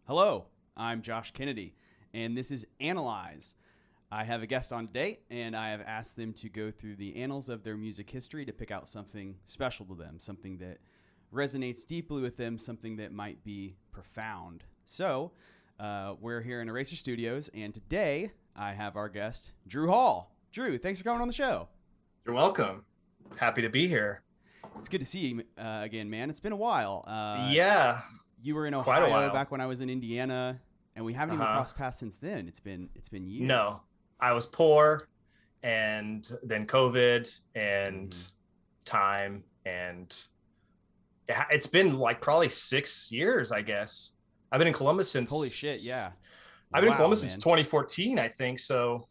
Hello, I'm Josh Kennedy, and this is Annal-yze. I have a guest on today, and I have asked them to go through the annals of their music history to pick out something special to them, something that resonates deeply with them, something that might be profound. So, we're here in Eraser Studios, and today I have our guest, Drew Hall. Drew, thanks for coming on the show. You're welcome. Happy to be here. It's good to see you again, man. It's been a while. Yeah. You were in Quite a Ohio while. back when I was in Indiana, and we haven't even crossed paths since then. It's been years. No, I was poor, and then COVID and time, and it's been like probably 6 years, I guess. I've been in Columbus since. Holy shit! Yeah, I've been in Columbus man. since 2014, I think. So,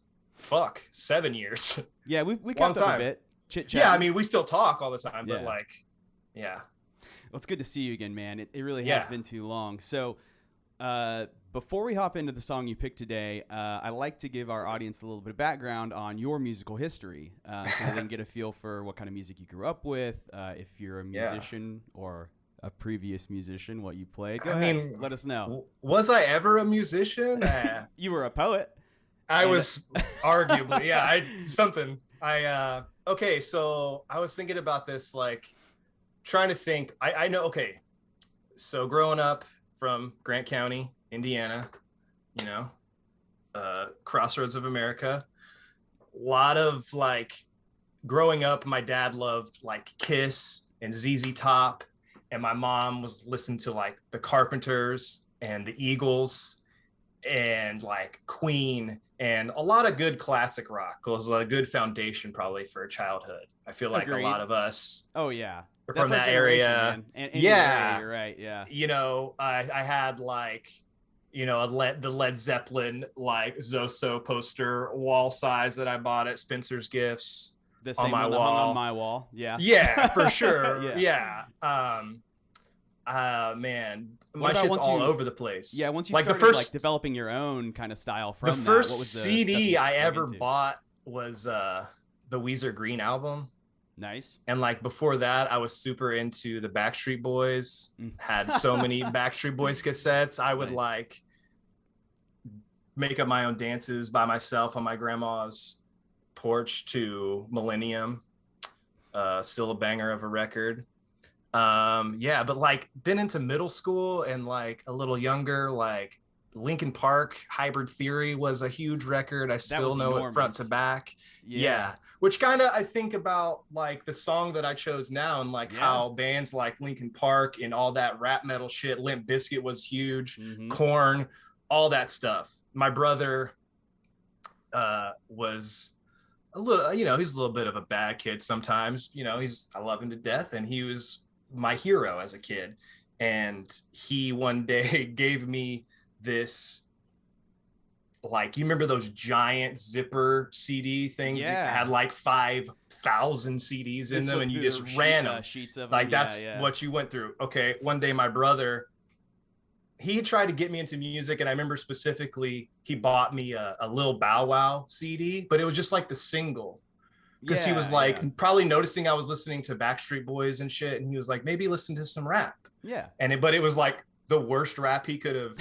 7 years. Yeah, we kept up a bit. Chit chat. Yeah, I mean, we still talk all the time, but Well, it's good to see you again, man. It really has been too long. So, before we hop into the song you picked today, I like to give our audience a little bit of background on your musical history, so they can get a feel for what kind of music you grew up with, if you're a musician or a previous musician, what you played. Go ahead, let us know. Was I ever a musician? You were a poet. I was arguably, okay, so I was thinking about this, like trying to think. I know. Okay, so growing up from Grant County, Indiana, crossroads of America, a lot of like growing up, my dad loved like Kiss and ZZ Top, and my mom was listening to like the Carpenters and the Eagles and like Queen and a lot of good classic rock. It was a good foundation probably for a childhood. I feel like Agreed. A lot of us from that area. And yeah, you're right. Yeah. I had like, the Led Zeppelin, like Zoso poster wall size that I bought at Spencer's Gifts. The same on my one that wall. hung on my wall. Yeah. Yeah, for sure. Yeah. Man, What my about shit's all you- over the place. Yeah, once you like started the first like developing your own kind of style from the that, first what was the stuff CD you I dug ever into? bought was the Weezer Green album. Nice. And like before that, I was super into the Backstreet Boys. Had so many Backstreet Boys cassettes. I would Nice. like make up my own dances by myself on my grandma's porch to Millennium. Still a banger of a record. But like then into middle school and like a little younger, like Linkin Park Hybrid Theory was a huge record. I still know it front to back. Yeah. Which kind of I think about like the song that I chose now and like how bands like Linkin Park and all that rap metal shit, Limp Bizkit was huge, Korn, all that stuff. My brother was a little, he's a little bit of a bad kid sometimes. I love him to death, and he was my hero as a kid. And he one day gave me this, like, you remember those giant zipper CD things that had like 5,000 CDs in them, and you just ran them. Sheets of like them. that's what you went through. Okay, one day my brother, he tried to get me into music, and I remember specifically he bought me a Lil Bow Wow CD, but it was just like the single, because he was like probably noticing I was listening to Backstreet Boys and shit, and he was like, maybe listen to some rap. But it was like the worst rap he could have.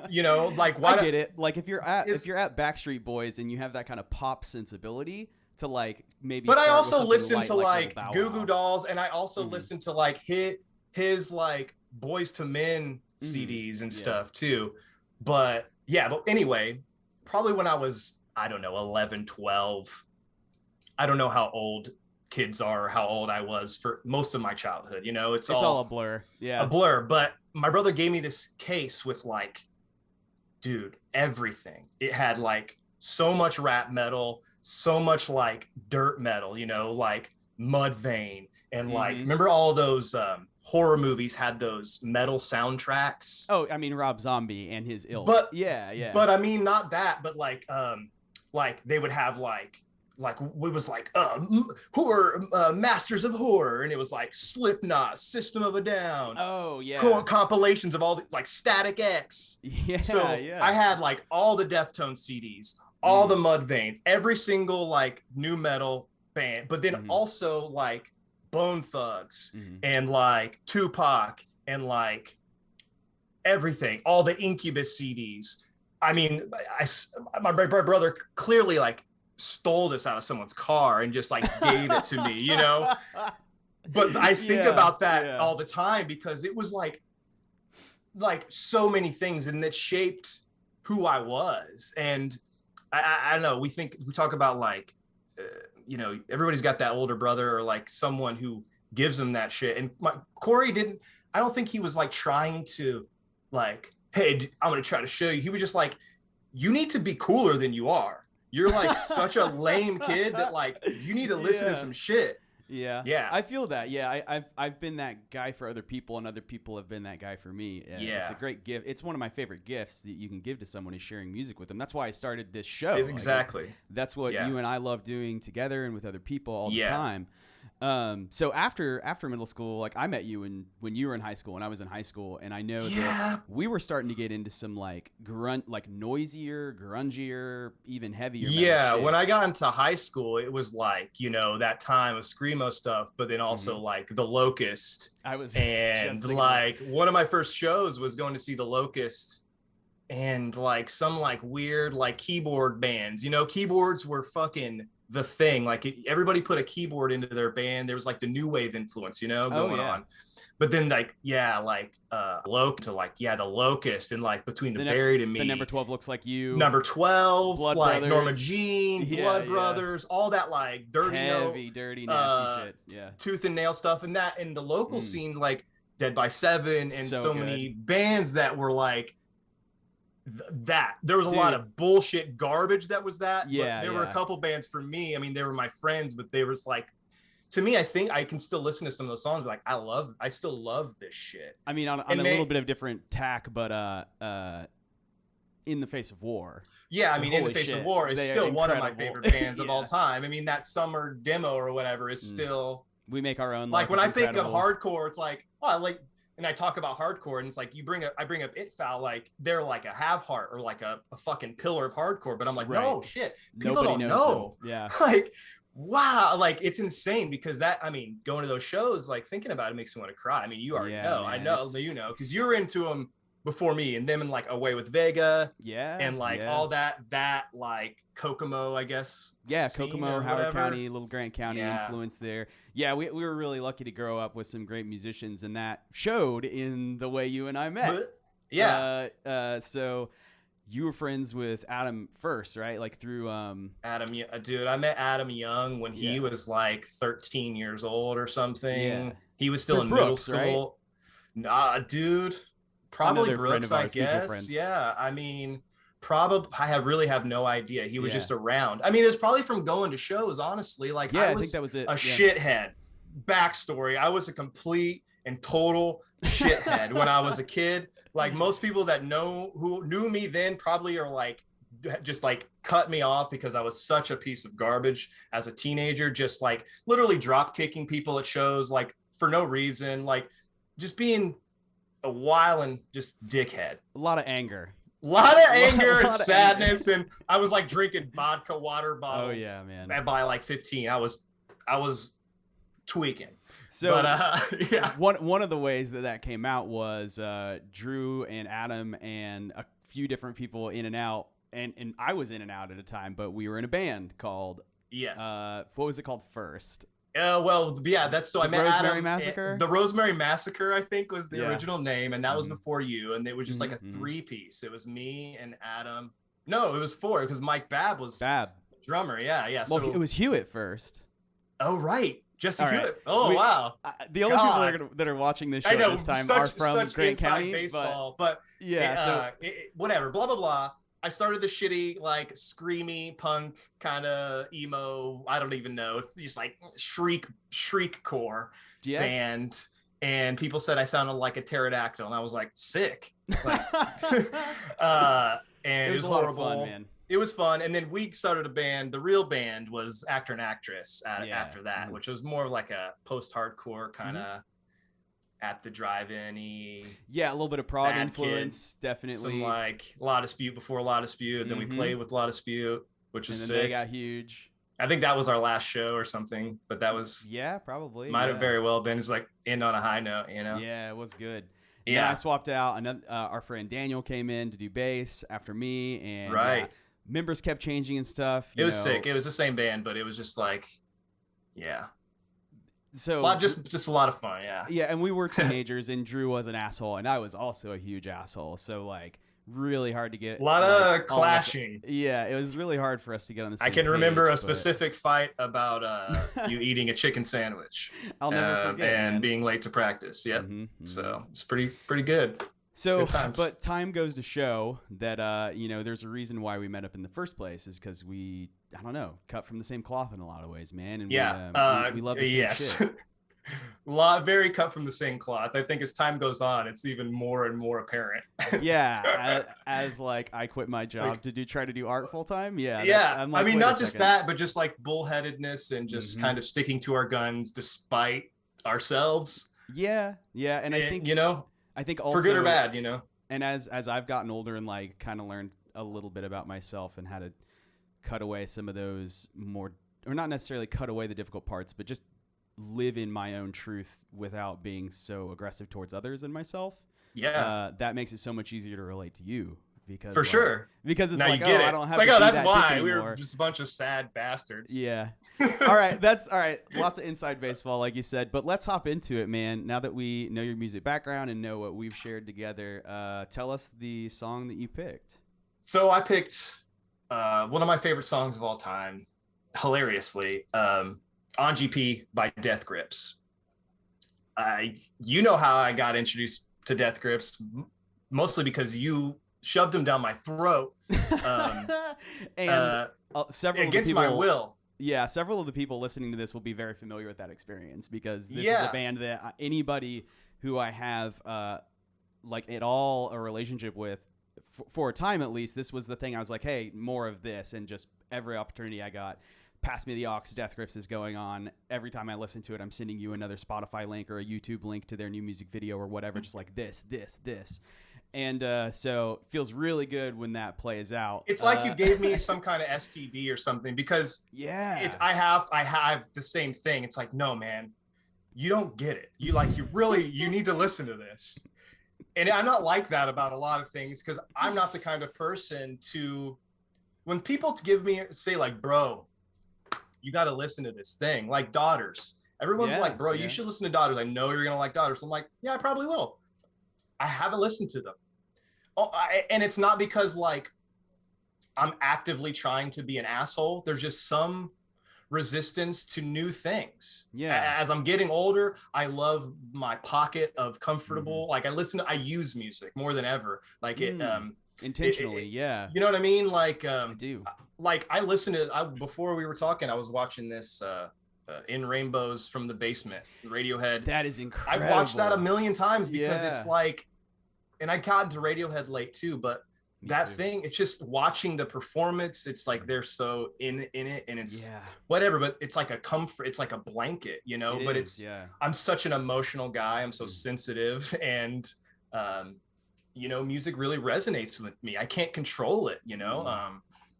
Like why? I get it. Like if you're at Backstreet Boys and you have that kind of pop sensibility to like maybe. But I start with also something listen light, to like like Lil Bow Goo Goo Wow. Dolls, and I also listen to like his like Boys to Men CDs and stuff too. But anyway, probably when I was, I don't know, 11, 12. I don't know how old kids are, how old I was for most of my childhood. It's all a blur. a blur. But my brother gave me this case with like, dude, everything. It had like so much rap metal, so much like dirt metal, like Mudvayne, and like, remember all those horror movies had those metal soundtracks? Oh, I mean Rob Zombie and his ilk. But yeah. But I mean not that, but like they would have like we was like horror, masters of horror, and it was like Slipknot, System of a Down, compilations of all the like Static X. I had like all the Deftones CDs, all the Mudvayne, every single like new metal band, but then also like Bone Thugs and like Tupac and like everything, all the Incubus CDs. I mean, my brother clearly like stole this out of someone's car and just like gave it to me, you know? But I think about that all the time because it was like so many things, and it shaped who I was. And I don't know, we talk about like, you know, everybody's got that older brother or like someone who gives them that shit. And Corey didn't, I don't think he was like trying to like, hey, I'm going to try to show you. He was just like, you need to be cooler than you are. You're like such a lame kid that like, you need to listen to some shit. Yeah. I feel that. Yeah. I've been that guy for other people, and other people have been that guy for me. It's a great gift. It's one of my favorite gifts that you can give to someone, is sharing music with them. That's why I started this show. Exactly. Like, that's what you and I love doing together and with other people all the time. So after middle school, like I met you when you were in high school and I was in high school, and I know that we were starting to get into some like noisier, grungier, even heavier. Yeah, when I got into high school, it was like, you know, that time of screamo stuff, but then also like The Locust. And like one of my first shows was going to see The Locust, and like some like weird like keyboard bands. You know, keyboards were fucking the thing. Like everybody put a keyboard into their band. There was like the new wave influence, you know, going on. But then like The Locust, and like Between the Buried and Me. The Number 12 Looks Like You. Number 12, Blood like Brothers. Norma Jean, Blood Brothers, all that like dirty, nasty shit. Yeah. Tooth and Nail stuff, and that in the local scene, like Dead by Seven, and so many bands that were like that. There was a lot of bullshit garbage that was that. Yeah. But there were a couple bands for me. I mean, they were my friends, but they was like, to me, I think I can still listen to some of those songs, but like I still love this shit. I mean, on a little bit of different tack, but In the Face of War. Yeah, I mean, In the Face of War is still one of my favorite bands of all time. I mean, that summer demo or whatever is still. We make our own. Like when I think of hardcore, it's like, oh, I like. And I talk about hardcore, and it's like I bring up Itfoul, like they're like a Have Heart or like a fucking pillar of hardcore, but I'm like, no shit, people Nobody don't knows know. them. Yeah, like wow, like it's insane because that, I mean, going to those shows, like thinking about it makes me want to cry. I mean, you already know, man, I know, you know, because you were into them before me, and them in like Away with Vega, and like all that like Kokomo, I guess. Yeah, Kokomo, Howard County, Little Grant County influence there. Yeah, we were really lucky to grow up with some great musicians, and that showed in the way you and I met. So you were friends with Adam first, right? Like through Adam, dude, I met Adam young when he was like 13 years old or something. Yeah. He was still in middle school. Right? Nah, dude. Probably Brooks, I guess. Yeah, I mean, I really have no idea. He was just around. I mean, it's probably from going to shows, honestly. Like, I think that was it. A shithead. Backstory: I was a complete and total shithead when I was a kid. Like most people that who knew me then probably are like, just like cut me off because I was such a piece of garbage as a teenager. Just like literally drop kicking people at shows, like for no reason, like just being a while and just dickhead. A lot of anger. A lot of anger and sadness, and I was like drinking vodka water bottles. Oh yeah, man. And by like 15, I was tweaking. So one of the ways that came out was Drew and Adam and a few different people in and out, and I was in and out at a time, but we were in a band called what was it called first? That's so I met Rosemary Adam. Massacre. The Rosemary Massacre, I think, was the original name, and that was before you. And it was just like a 3-piece. It was me and Adam. No, it was 4 because Mike Babb was drummer. Yeah. Well, so it was Hewitt first. Oh right, Jesse Hewitt. Oh wow. The only people that are watching this show this time are from Grant County. Baseball, but whatever. Blah blah blah. I started the shitty, like, screamy punk kind of emo, I don't even know, just like shriekcore band. And people said I sounded like a pterodactyl, and I was like, sick. Like, and it was horrible. A lot of fun, man. It was fun. And then we started a band. The real band was Actor and Actress after that, which was more like a post-hardcore kind of at the drive-in-y. Yeah, a little bit of prog influence, definitely. Some like La Dispute before La Dispute. Then we played with La Dispute, which was sick. They got huge. I think that was our last show or something, but that was probably might have very well been. It's like end on a high note, you know. Yeah, it was good. And then I swapped out. Another, our friend Daniel came in to do bass after me, and members kept changing and stuff. It was sick. It was the same band, but it was just like, yeah. So just a lot of fun, yeah. Yeah, and we were teenagers, and Drew was an asshole, and I was also a huge asshole. So like, really hard to get a lot of clashing. Yeah, it was really hard for us to get on the same I can page, remember a specific fight about you eating a chicken sandwich. I'll never forget, and being late to practice. Yep. So it's pretty good. So, but time goes to show that there's a reason why we met up in the first place is because we, I don't know, cut from the same cloth in a lot of ways, man. And we love the same shit. Very cut from the same cloth. I think as time goes on, it's even more and more apparent. Yeah, as like I quit my job to try to do art full time. Yeah, yeah. I mean, not just that, but just like bullheadedness and just kind of sticking to our guns despite ourselves. Yeah, and I think I think also for good or bad, And as I've gotten older and like kind of learned a little bit about myself and how to cut away some of those more, or not necessarily cut away the difficult parts, but just live in my own truth without being so aggressive towards others and myself. Yeah. That makes it so much easier to relate to you. Because for sure. Because it's now like, I don't have to do that's that why we were just a bunch of sad bastards. Yeah. All right. That's all right. Lots of inside baseball, like you said, but let's hop into it, man. Now that we know your music background and know what we've shared together, tell us the song that you picked. So I picked one of my favorite songs of all time, hilariously, On GP by Death Grips. You know how I got introduced to Death Grips, mostly because you shoved them down my throat, and several against of the people, my will. Yeah, several of the people listening to this will be very familiar with that experience because this is a band that anybody who I have like at all a relationship with for a time at least, this was the thing I was like, hey, more of this, and just every opportunity I got. Pass me the aux, Death Grips is going on. Every time I listen to it, I'm sending you another Spotify link or a YouTube link to their new music video or whatever, just like this. And so it feels really good when that plays out. It's like you gave me some kind of STD or something because I have the same thing. It's like, no, man, you don't get it. You need to listen to this. And I'm not like that about a lot of things because I'm not the kind of person when people say like, bro, you got to listen to this thing, like Daughters. Everyone's like, bro, you should listen to Daughters. I know you're going to like Daughters. I'm like, yeah, I probably will. I haven't listened to them. And it's not because like I'm actively trying to be an asshole. There's just some resistance to new things. Yeah. As I'm getting older, I love my pocket of comfortable. Like I use music more than ever. Like intentionally. You know what I mean? Like, I do. Like I listened to before we were talking, I was watching this In Rainbows from the Basement, Radiohead. That is incredible. I've watched that a million times because it's like, and I got into Radiohead late too, but thing, it's just watching the performance. It's like they're so in it, and it's whatever, but it's like a comfort. It's like a blanket, I'm such an emotional guy. I'm so sensitive, and music really resonates with me. I can't control it,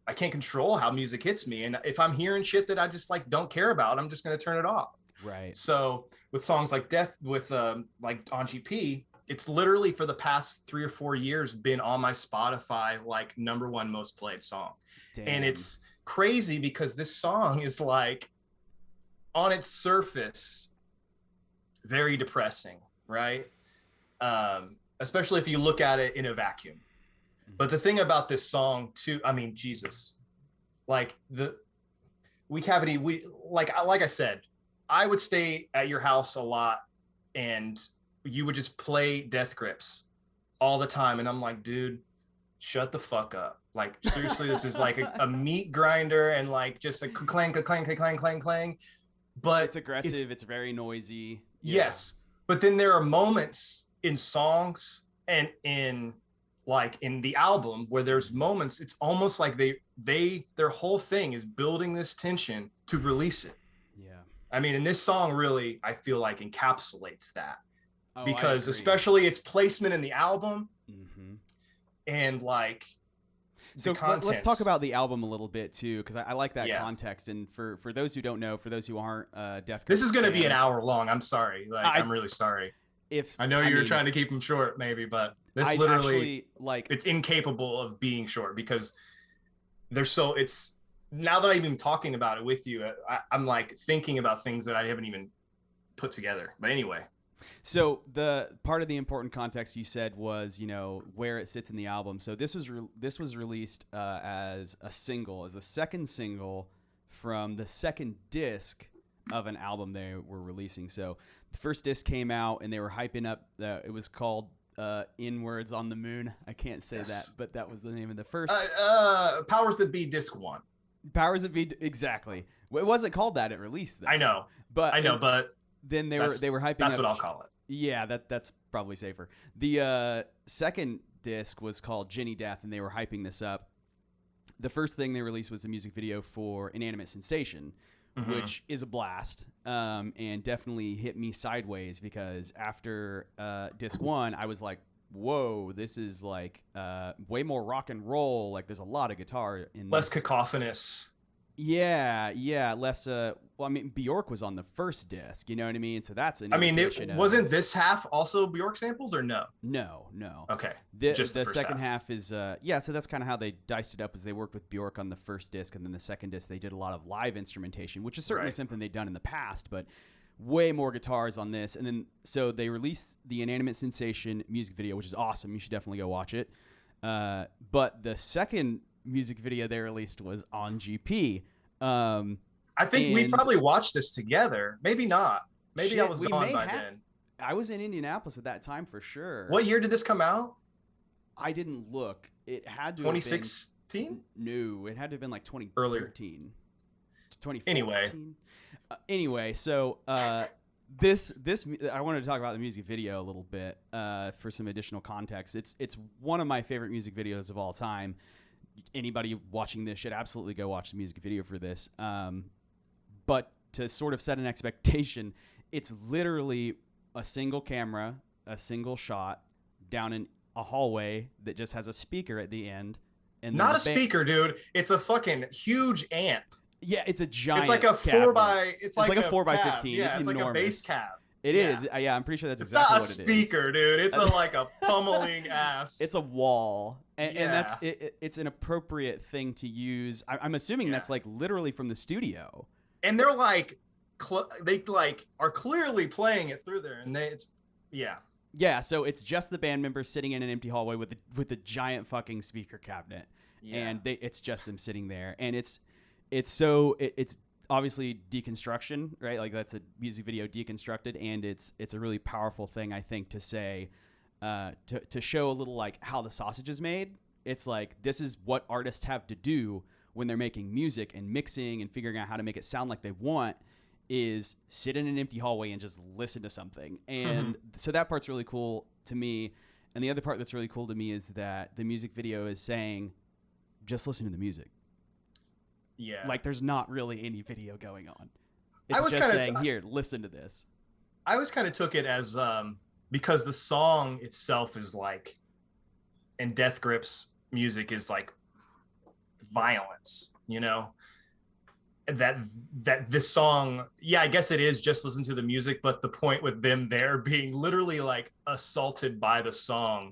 I can't control how music hits me. And if I'm hearing shit that I just like don't care about, I'm just going to turn it off. Right. So with songs like like On GP, it's literally for the past 3 or 4 years been on my Spotify, like #1 most played song. Damn. And it's crazy because this song is like on its surface, very depressing, right? Especially if you look at it in a vacuum. But the thing about this song too, I mean, Jesus, like like I said, I would stay at your house a lot and you would just play Death Grips all the time. And I'm like, dude, shut the fuck up. Like, seriously, this is like a meat grinder and like just a clang, clang, clang, clang, clang. But it's aggressive. It's very noisy. Yes. But then there are moments in songs and in the album where there's moments, it's almost like their whole thing is building this tension to release it. Yeah. I mean, and this song really, I feel like encapsulates that because especially its placement in the album and like, so let's talk about the album a little bit too, because I like that context. And for those who don't know, for those who aren't Death Grips, this is going to be an hour long. I'm sorry. I'm really sorry. if I know you were mean, trying to keep them short, maybe, but this I literally actually, like, it's incapable of being short because they're so. It's now that I'm even talking about it with you, I'm like thinking about things that I haven't even put together. But anyway, so the part of the important context you said was, you know, where it sits in the album. So this was released as a single, as a second single from the second disc of an album they were releasing. So the first disc came out and they were hyping up. It was called Inwards on the Moon. I can't say that, but that was the name of the first. Powers That Be Disc 1. Powers That Be, exactly. It wasn't called that at release, though. I know, but then they were hyping. That's up, what I'll call it. Yeah, that's probably safer. The second disc was called Ginny Death, and they were hyping this up. The first thing they released was the music video for Inanimate Sensation, which is a blast, and definitely hit me sideways because after disc 1, I was like, whoa, this is like way more rock and roll. Like there's a lot of guitar in less this. cacophonous. Yeah, less. Well, I mean, Bjork was on the first disc. You know what I mean? So that's an. I mean, wasn't this half also Bjork samples or no? No. Okay. Just the second half is. Yeah, so that's kind of how they diced it up. Is they worked with Bjork on the first disc, and then the second disc they did a lot of live instrumentation, which is certainly something they'd done in the past, but way more guitars on this. And then so they released the Inanimate Sensation music video, which is awesome. You should definitely go watch it. But the second music video they released was on GP. I think we probably watched this together. Maybe not. Maybe I was gone by then. I was in Indianapolis at that time for sure. What year did this come out? I didn't look. It had to 2016? No, it had to have been like 2013. Earlier. 2014. Anyway, so this I wanted to talk about the music video a little bit for some additional context. It's one of my favorite music videos of all time. Anybody watching this should absolutely go watch the music video for this. But to sort of set an expectation, it's literally a single camera, a single shot down in a hallway that just has a speaker at the end. And not a speaker, dude. It's a fucking huge amp. Yeah, it's a giant. It's like a It's like a 4x15. Yeah, it's enormous. Like a bass cab. It is. Yeah, I'm pretty sure that's exactly what it is. It's not a speaker, dude. It's like a pummeling ass. It's a wall, and that's it's an appropriate thing to use. I'm assuming that's like literally from the studio. And they're like, they like are clearly playing it through there, and Yeah, so it's just the band members sitting in an empty hallway with a giant fucking speaker cabinet, and it's just them sitting there, and it's obviously deconstruction, right? Like that's a music video deconstructed, and it's a really powerful thing, I think, to say, to show a little like how the sausage is made. It's like this is what artists have to do when they're making music and mixing and figuring out how to make it sound like they want. Is sit in an empty hallway and just listen to something. And so that part's really cool to me. And the other part that's really cool to me is that the music video is saying, just listen to the music. Yeah. Like there's not really any video going on. It's I was just saying, here, listen to this. I always kind of took it as, because the song itself is like, and Death Grip's music is like violence, you know? That this song, I guess it is just listen to the music, but the point with them there being literally like assaulted by the song,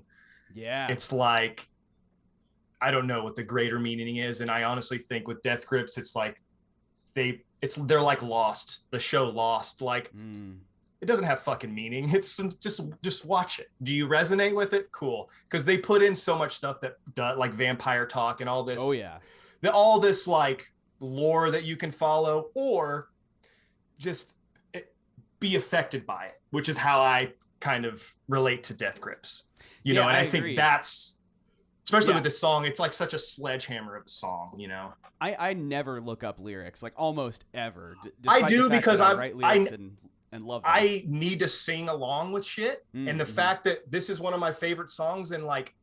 it's like I don't know what the greater meaning is, and I honestly think with Death Grips, it's like they're like Lost, the show Lost, like it doesn't have fucking meaning. It's just watch it. Do you resonate with it? Cool, because they put in so much stuff that like vampire talk and all this. Oh yeah, all this like lore that you can follow, or just be affected by it, which is how I kind of relate to Death Grips, you know. And I think that's especially with the song, it's like such a sledgehammer of a song, you know. I never look up lyrics, like almost ever. I do, because I write lyrics and love them. I need to sing along with shit, and the fact that this is one of my favorite songs, and like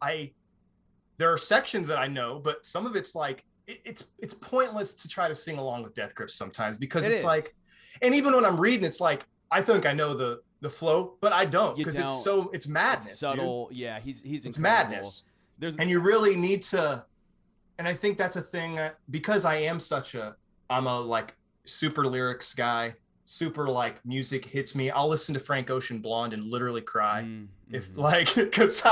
there are sections that I know, but some of it's like it's pointless to try to sing along with Death Grips sometimes, because it's like, and even when I'm reading, it's like I think I know the flow, but I don't, because it's madness. It's subtle, dude. Yeah, he's it's incredible. Madness. And you really need to, and I think that's a thing that, because I'm a like super lyrics guy, super like music hits me, I'll listen to Frank Ocean Blonde and literally cry. If Mm-hmm. like, because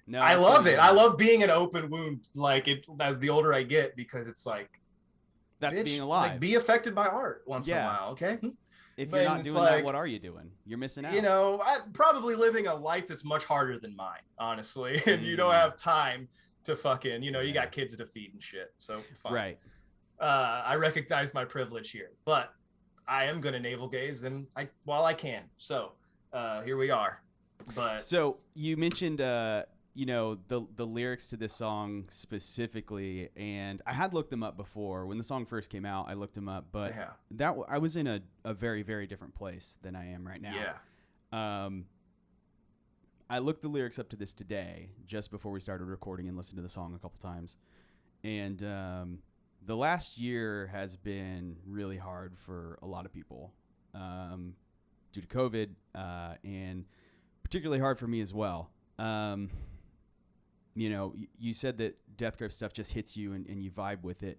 No, I I feel love you it. on I that. love being an open wound. Like it as the older I get, because it's like, That's being bitch, like alive. be affected by art once in a Yeah. while, okay? If you're But not it's doing that, like, what are you doing? You're missing you out. know, I'm probably living a life that's much harder than mine, honestly. And you don't Mm, have time to fucking, you know, you yeah. got kids to feed and shit. So fine. Right. I recognize my privilege here, but I am gonna navel gaze and while I can. So here we are. But So you mentioned, the lyrics to this song specifically, and I had looked them up before when the song first came out. I looked them up, but yeah, I was in a very, very different place than I am right now. yeah, I looked the lyrics up to this today, just before we started recording, and listened to the song a couple times. And the last year has been really hard for a lot of people due to COVID, and particularly hard for me as well. You said that Death Grip stuff just hits you and you vibe with it.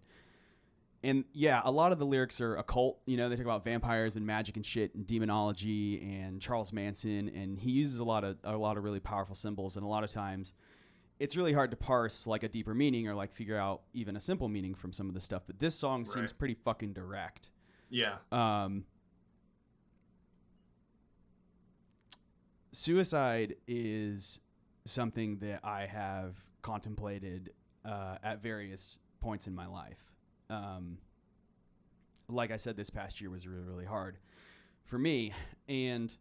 And yeah, a lot of the lyrics are occult. They talk about vampires and magic and shit and demonology and Charles Manson, and he uses a lot of really powerful symbols. And a lot of times, it's really hard to parse like a deeper meaning or like figure out even a simple meaning from some of the stuff. But this song seems pretty fucking direct. Yeah. Suicide is something that I have contemplated at various points in my life. Like I said, this past year was really, really hard for me. And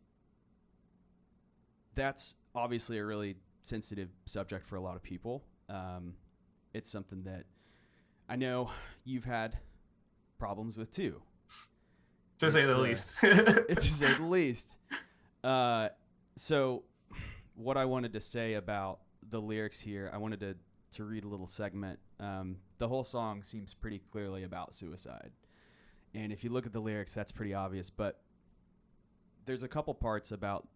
that's obviously a really sensitive subject for a lot of people. It's something that I know you've had problems with too. To say the least. To say the least. So what I wanted to say about the lyrics here, I wanted to read a little segment. The whole song seems pretty clearly about suicide. And if you look at the lyrics, that's pretty obvious. But there's a couple parts about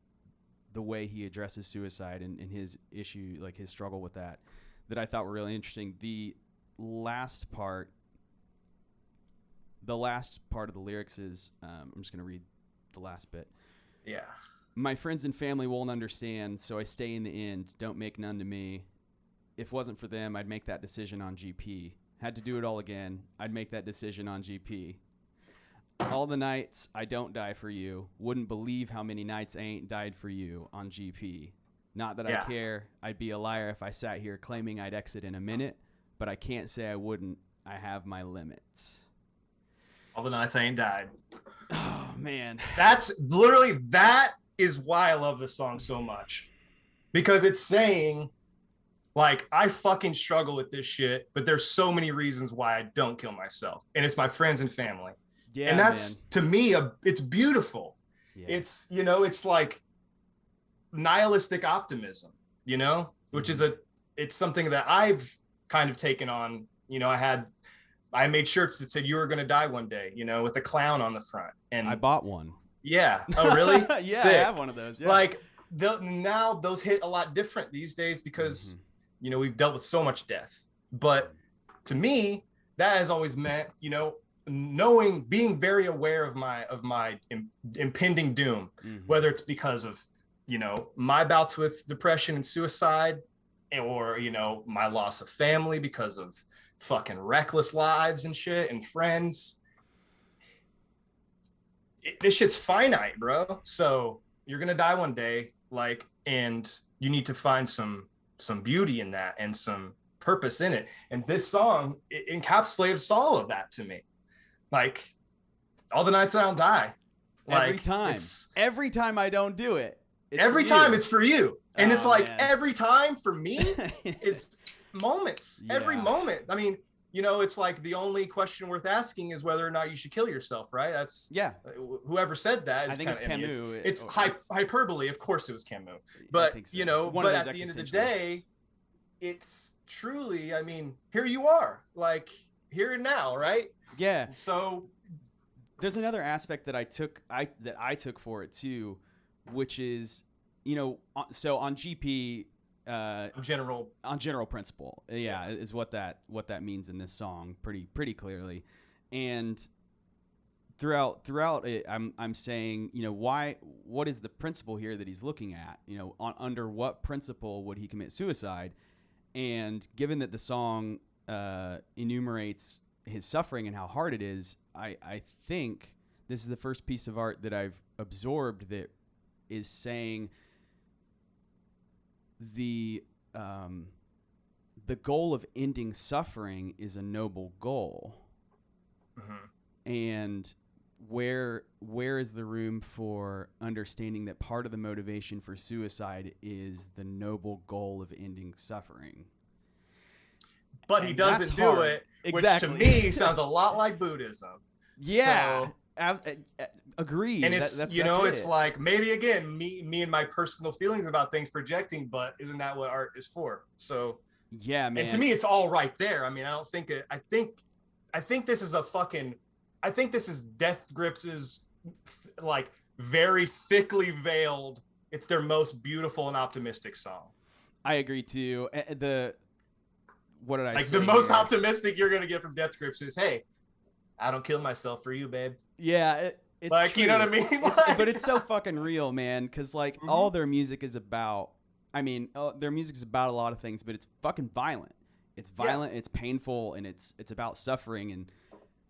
the way he addresses suicide and his issue, like his struggle with that I thought were really interesting. The last part of the lyrics is, I'm just going to read the last bit. Yeah. My friends and family won't understand, so I stay in the end. Don't make none to me. If it wasn't for them, I'd make that decision on GP. Had to do it all again. I'd make that decision on GP. All the nights I don't die for you. Wouldn't believe how many nights I ain't died for you on GP. Not that I care. I'd be a liar if I sat here claiming I'd exit in a minute, but I can't say I wouldn't. I have my limits. All the nights I ain't died. Oh, man. That is why I love this song so much. Because it's saying, like, I fucking struggle with this shit, but there's so many reasons why I don't kill myself. And it's my friends and family. Yeah, and that's, man, to me, it's beautiful. Yeah. It's, it's like nihilistic optimism, which is it's something that I've kind of taken on. I made shirts that said you were going to die one day, with a clown on the front. And I bought one. Yeah. Oh, really? Yeah, Sick. I have one of those. Yeah. Like now those hit a lot different these days because, we've dealt with so much death. But to me, that has always meant, being very aware of my impending doom, whether it's because of, my bouts with depression and suicide, or, my loss of family because of fucking reckless lives and shit and friends. This shit's finite, bro. So you're going to die one day, and you need to find some beauty in that and some purpose in it. And this song, it encapsulates all of that to me. Like, all the nights I don't die. Every time I don't do it. Every time it's for you. And it's like, man, every time for me is moments. Yeah. Every moment. I mean, it's like the only question worth asking is whether or not you should kill yourself, right? That's whoever said that is, I think, it's Camus. It's hyperbole. Of course it was Camus. But, so. But at the end of the day, it's truly, I mean, here you are, like here and now, right? Yeah. So there's another aspect that I took for it too, which is, so on GP, on general principle, is what that means in this song pretty clearly. And throughout it, I'm saying, what is the principle here that he's looking at? Under what principle would he commit suicide? And given that the song enumerates his suffering and how hard it is, I think this is the first piece of art that I've absorbed that is saying the goal of ending suffering is a noble goal. Mm-hmm. And where is the room for understanding that part of the motivation for suicide is the noble goal of ending suffering? But he doesn't do it, exactly. Which to me sounds a lot like Buddhism. Yeah. So, agreed. And it's, that's it's like, maybe again, me and my personal feelings about things projecting, but isn't that what art is for? So yeah, man. And to me, it's all right there. I mean, I don't think it, I think this is I think this is Death Grips's like very thickly veiled. It's their most beautiful and optimistic song. I agree too. What did I like say? The most optimistic you're gonna get from Death Grips is, "Hey, I don't kill myself for you, babe." Yeah, it's like true. You know what I mean. But it's so fucking real, man. Because like mm-hmm. all their music is about. I mean, their music is about a lot of things, but it's fucking violent. It's violent. Yeah. It's painful, and it's about suffering. And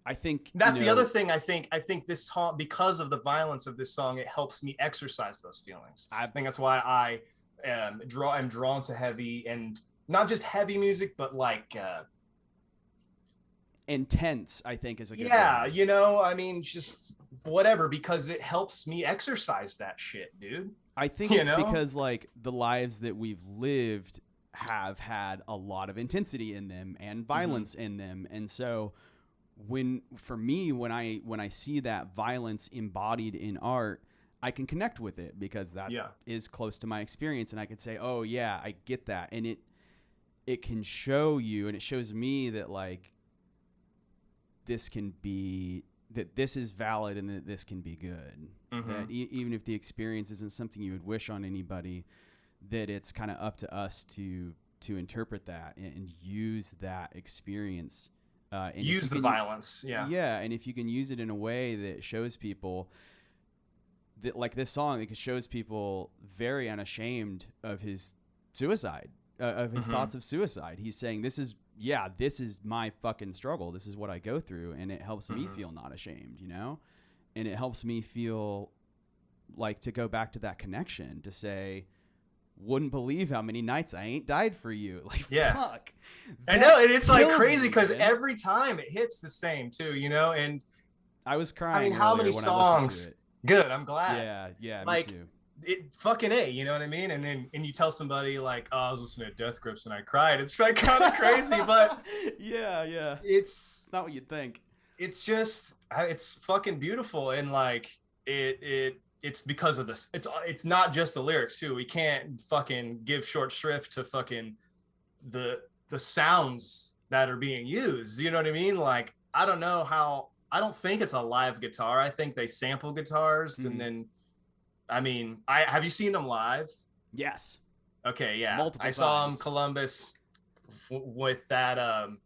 I think that's the other thing. I think this song, because of the violence of this song, it helps me exercise those feelings. I think that's why I am drawn to heavy, and not just heavy music, but like intense. I think is a good word. I mean, just whatever, because it helps me exercise that shit, dude. I think it's because like the lives that we've lived have had a lot of intensity in them and violence mm-hmm. in them. And so when I see that violence embodied in art, I can connect with it because that is close to my experience. And I can say, oh yeah, I get that. And it can show you, and it shows me that like, this is valid and that this can be good. Mm-hmm. That even if the experience isn't something you would wish on anybody, that it's kind of up to us to interpret that and use that experience. And use the violence. Yeah. Yeah. And if you can use it in a way that shows people that, like this song, it shows people very unashamed of his suicide, of his mm-hmm. thoughts of suicide. He's saying, this is my fucking struggle. This is what I go through. And it helps mm-hmm. me feel not ashamed, and it helps me feel like to go back to that connection to say, wouldn't believe how many nights I ain't died for you. Like, fuck. I know. And it's like crazy because every time it hits the same too, and I was crying. How many songs? Good. I'm glad. Yeah. Like, me too. It fucking you know what I mean? And you tell somebody like, oh, I was listening to Death Grips and I cried. It's like kind of crazy, but yeah. It's not what you'd think. It's just, it's fucking beautiful. And like, it's because of this. It's not just the lyrics too. We can't fucking give short shrift to fucking the sounds that are being used. You know what I mean? Like, I don't think it's a live guitar. I think they sample guitars mm-hmm. and then, I mean, have you seen them live? Yes. Okay, yeah. Multiple times. Saw them Columbus with that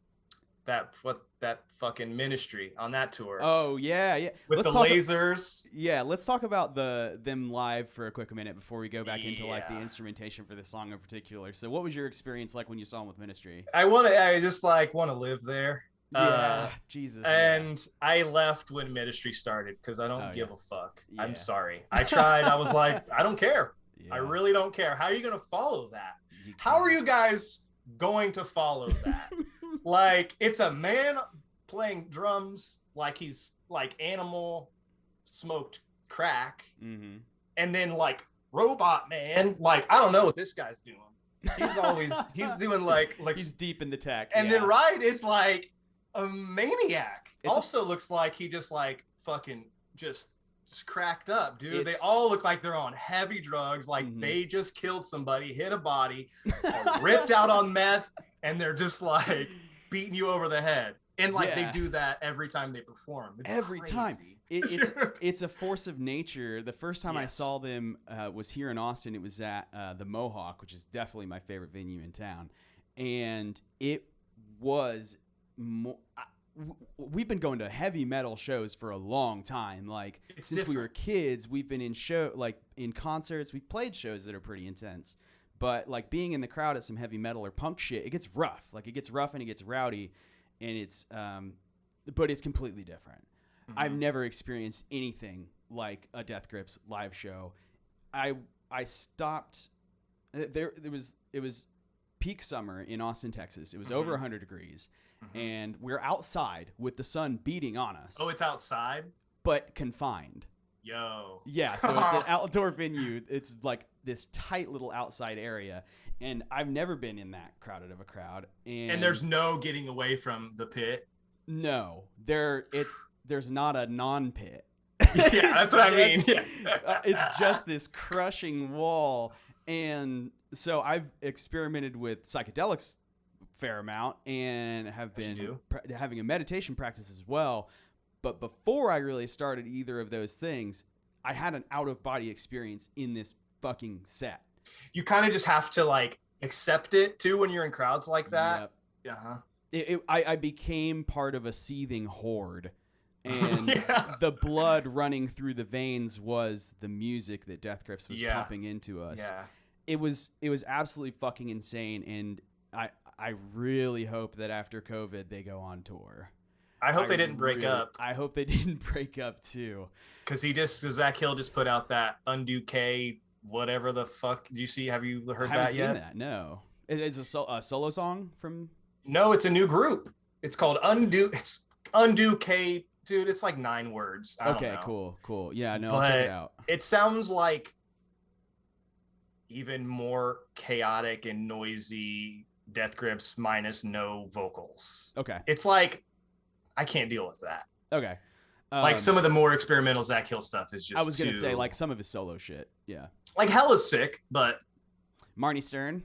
fucking Ministry on that tour. Oh yeah. With the lasers. Let's talk about them live for a quick minute before we go back into like the instrumentation for this song in particular. So, what was your experience like when you saw them with Ministry? I just like want to live there. Jesus. And I left when Ministry started because I don't give a fuck. Yeah. I'm sorry. I tried. I was like, I don't care. Yeah. I really don't care. How are you going to follow that? How are you guys going to follow that? Like, it's a man playing drums like he's like Animal smoked crack. Mm-hmm. And then like Robot Man, like, I don't know what this guy's doing. He's doing like he's deep in the tech. And then Ride is like a maniac. Looks like he just like fucking just cracked up, dude. They all look like they're on heavy drugs, like mm-hmm. they just killed somebody, hit a body, ripped out on meth, and they're just like beating you over the head. And like they do that every time they perform. It's every crazy. Time. It's a force of nature. The first time I saw them was here in Austin. It was at the Mohawk, which is definitely my favorite venue in town. And it was we've been going to heavy metal shows for a long time. Like It's since we different. were kids, we've been in concerts. We've played shows that are pretty intense. But like being in the crowd at some heavy metal or punk shit, it gets rough. Like it gets rough and it gets rowdy, and it's but it's completely different. Mm-hmm. I've never experienced anything like a Death Grips live show. I stopped. It was peak summer in Austin, Texas. It was over 100 degrees, and we're outside with the sun beating on us. Oh, it's outside? But confined. Yo. Yeah, so it's an outdoor venue. It's like this tight little outside area, and I've never been in that crowded of a crowd. And there's no getting away from the pit. No, there's not a non-pit. Yeah, that's what I mean. Yeah. It's just this crushing wall. And so I've experimented with psychedelics a fair amount and have been having a meditation practice as well. But before I really started either of those things, I had an out-of-body experience in this fucking set. You kind of just have to like accept it too when you're in crowds like that. Yep. Uh-huh. I became part of a seething horde. And Yeah. the blood running through the veins was the music that Death Grips was Yeah. pumping into us. Yeah. It was absolutely fucking insane, and I really hope that after COVID they go on tour. I hope they didn't break up. I hope they didn't break up too. Because Zach Hill just put out that Undo K, whatever the fuck. Have you heard I haven't that seen yet? that. No, it's a solo song from. No, it's a new group. It's called Undo. It's Undo K, dude. It's like 9 words. I don't know. Cool. Yeah, no, I'll check it out. It sounds like even more chaotic and noisy Death Grips minus no vocals. Okay. It's like I can't deal with that. Okay. Like some of the more experimental Zach Hill stuff is just. I was gonna say like some of his solo shit. Yeah. Like Hell is sick, but Marnie Stern.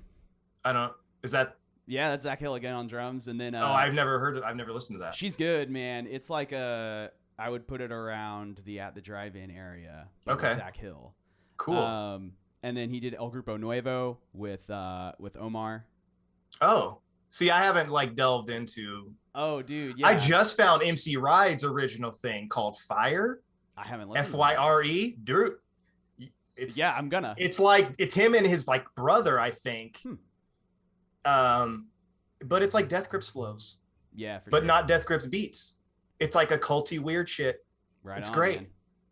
I don't. Is that? Yeah, that's Zach Hill again on drums, and then. I've never heard it. I've never listened to that. She's good, man. It's like I would put it around the At the Drive-In area. Okay. Zach Hill. Cool. And then he did El Grupo Nuevo with Omar. Oh, see, I haven't like delved into. Oh, dude, yeah. I just found MC Ride's original thing called Fire. I haven't listened. FYRE, dude. Yeah, I'm gonna. It's like it's him and his like brother, I think. But it's like Death Grips flows. Yeah, but not Death Grips beats. It's like a culty weird shit. Right. It's great.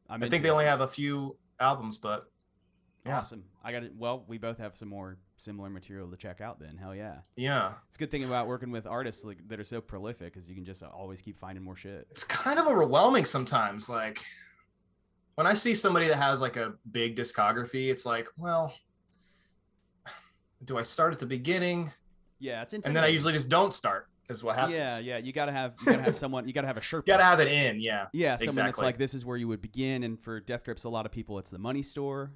I think they only have a few albums, but yeah. Awesome. I got it. Well, we both have some more similar material to check out then. Hell yeah. Yeah. It's a good thing about working with artists like that are so prolific is you can just always keep finding more shit. It's kind of overwhelming sometimes. Like when I see somebody that has like a big discography, it's like, well, do I start at the beginning? Yeah, it's and then I usually just don't start. Is what happens. Yeah. You gotta have someone. You gotta have a Sherpa. You gotta have it in. Yeah. Yeah. Someone that's like, this is where you would begin. And for Death Grips, a lot of people, it's the Money Store,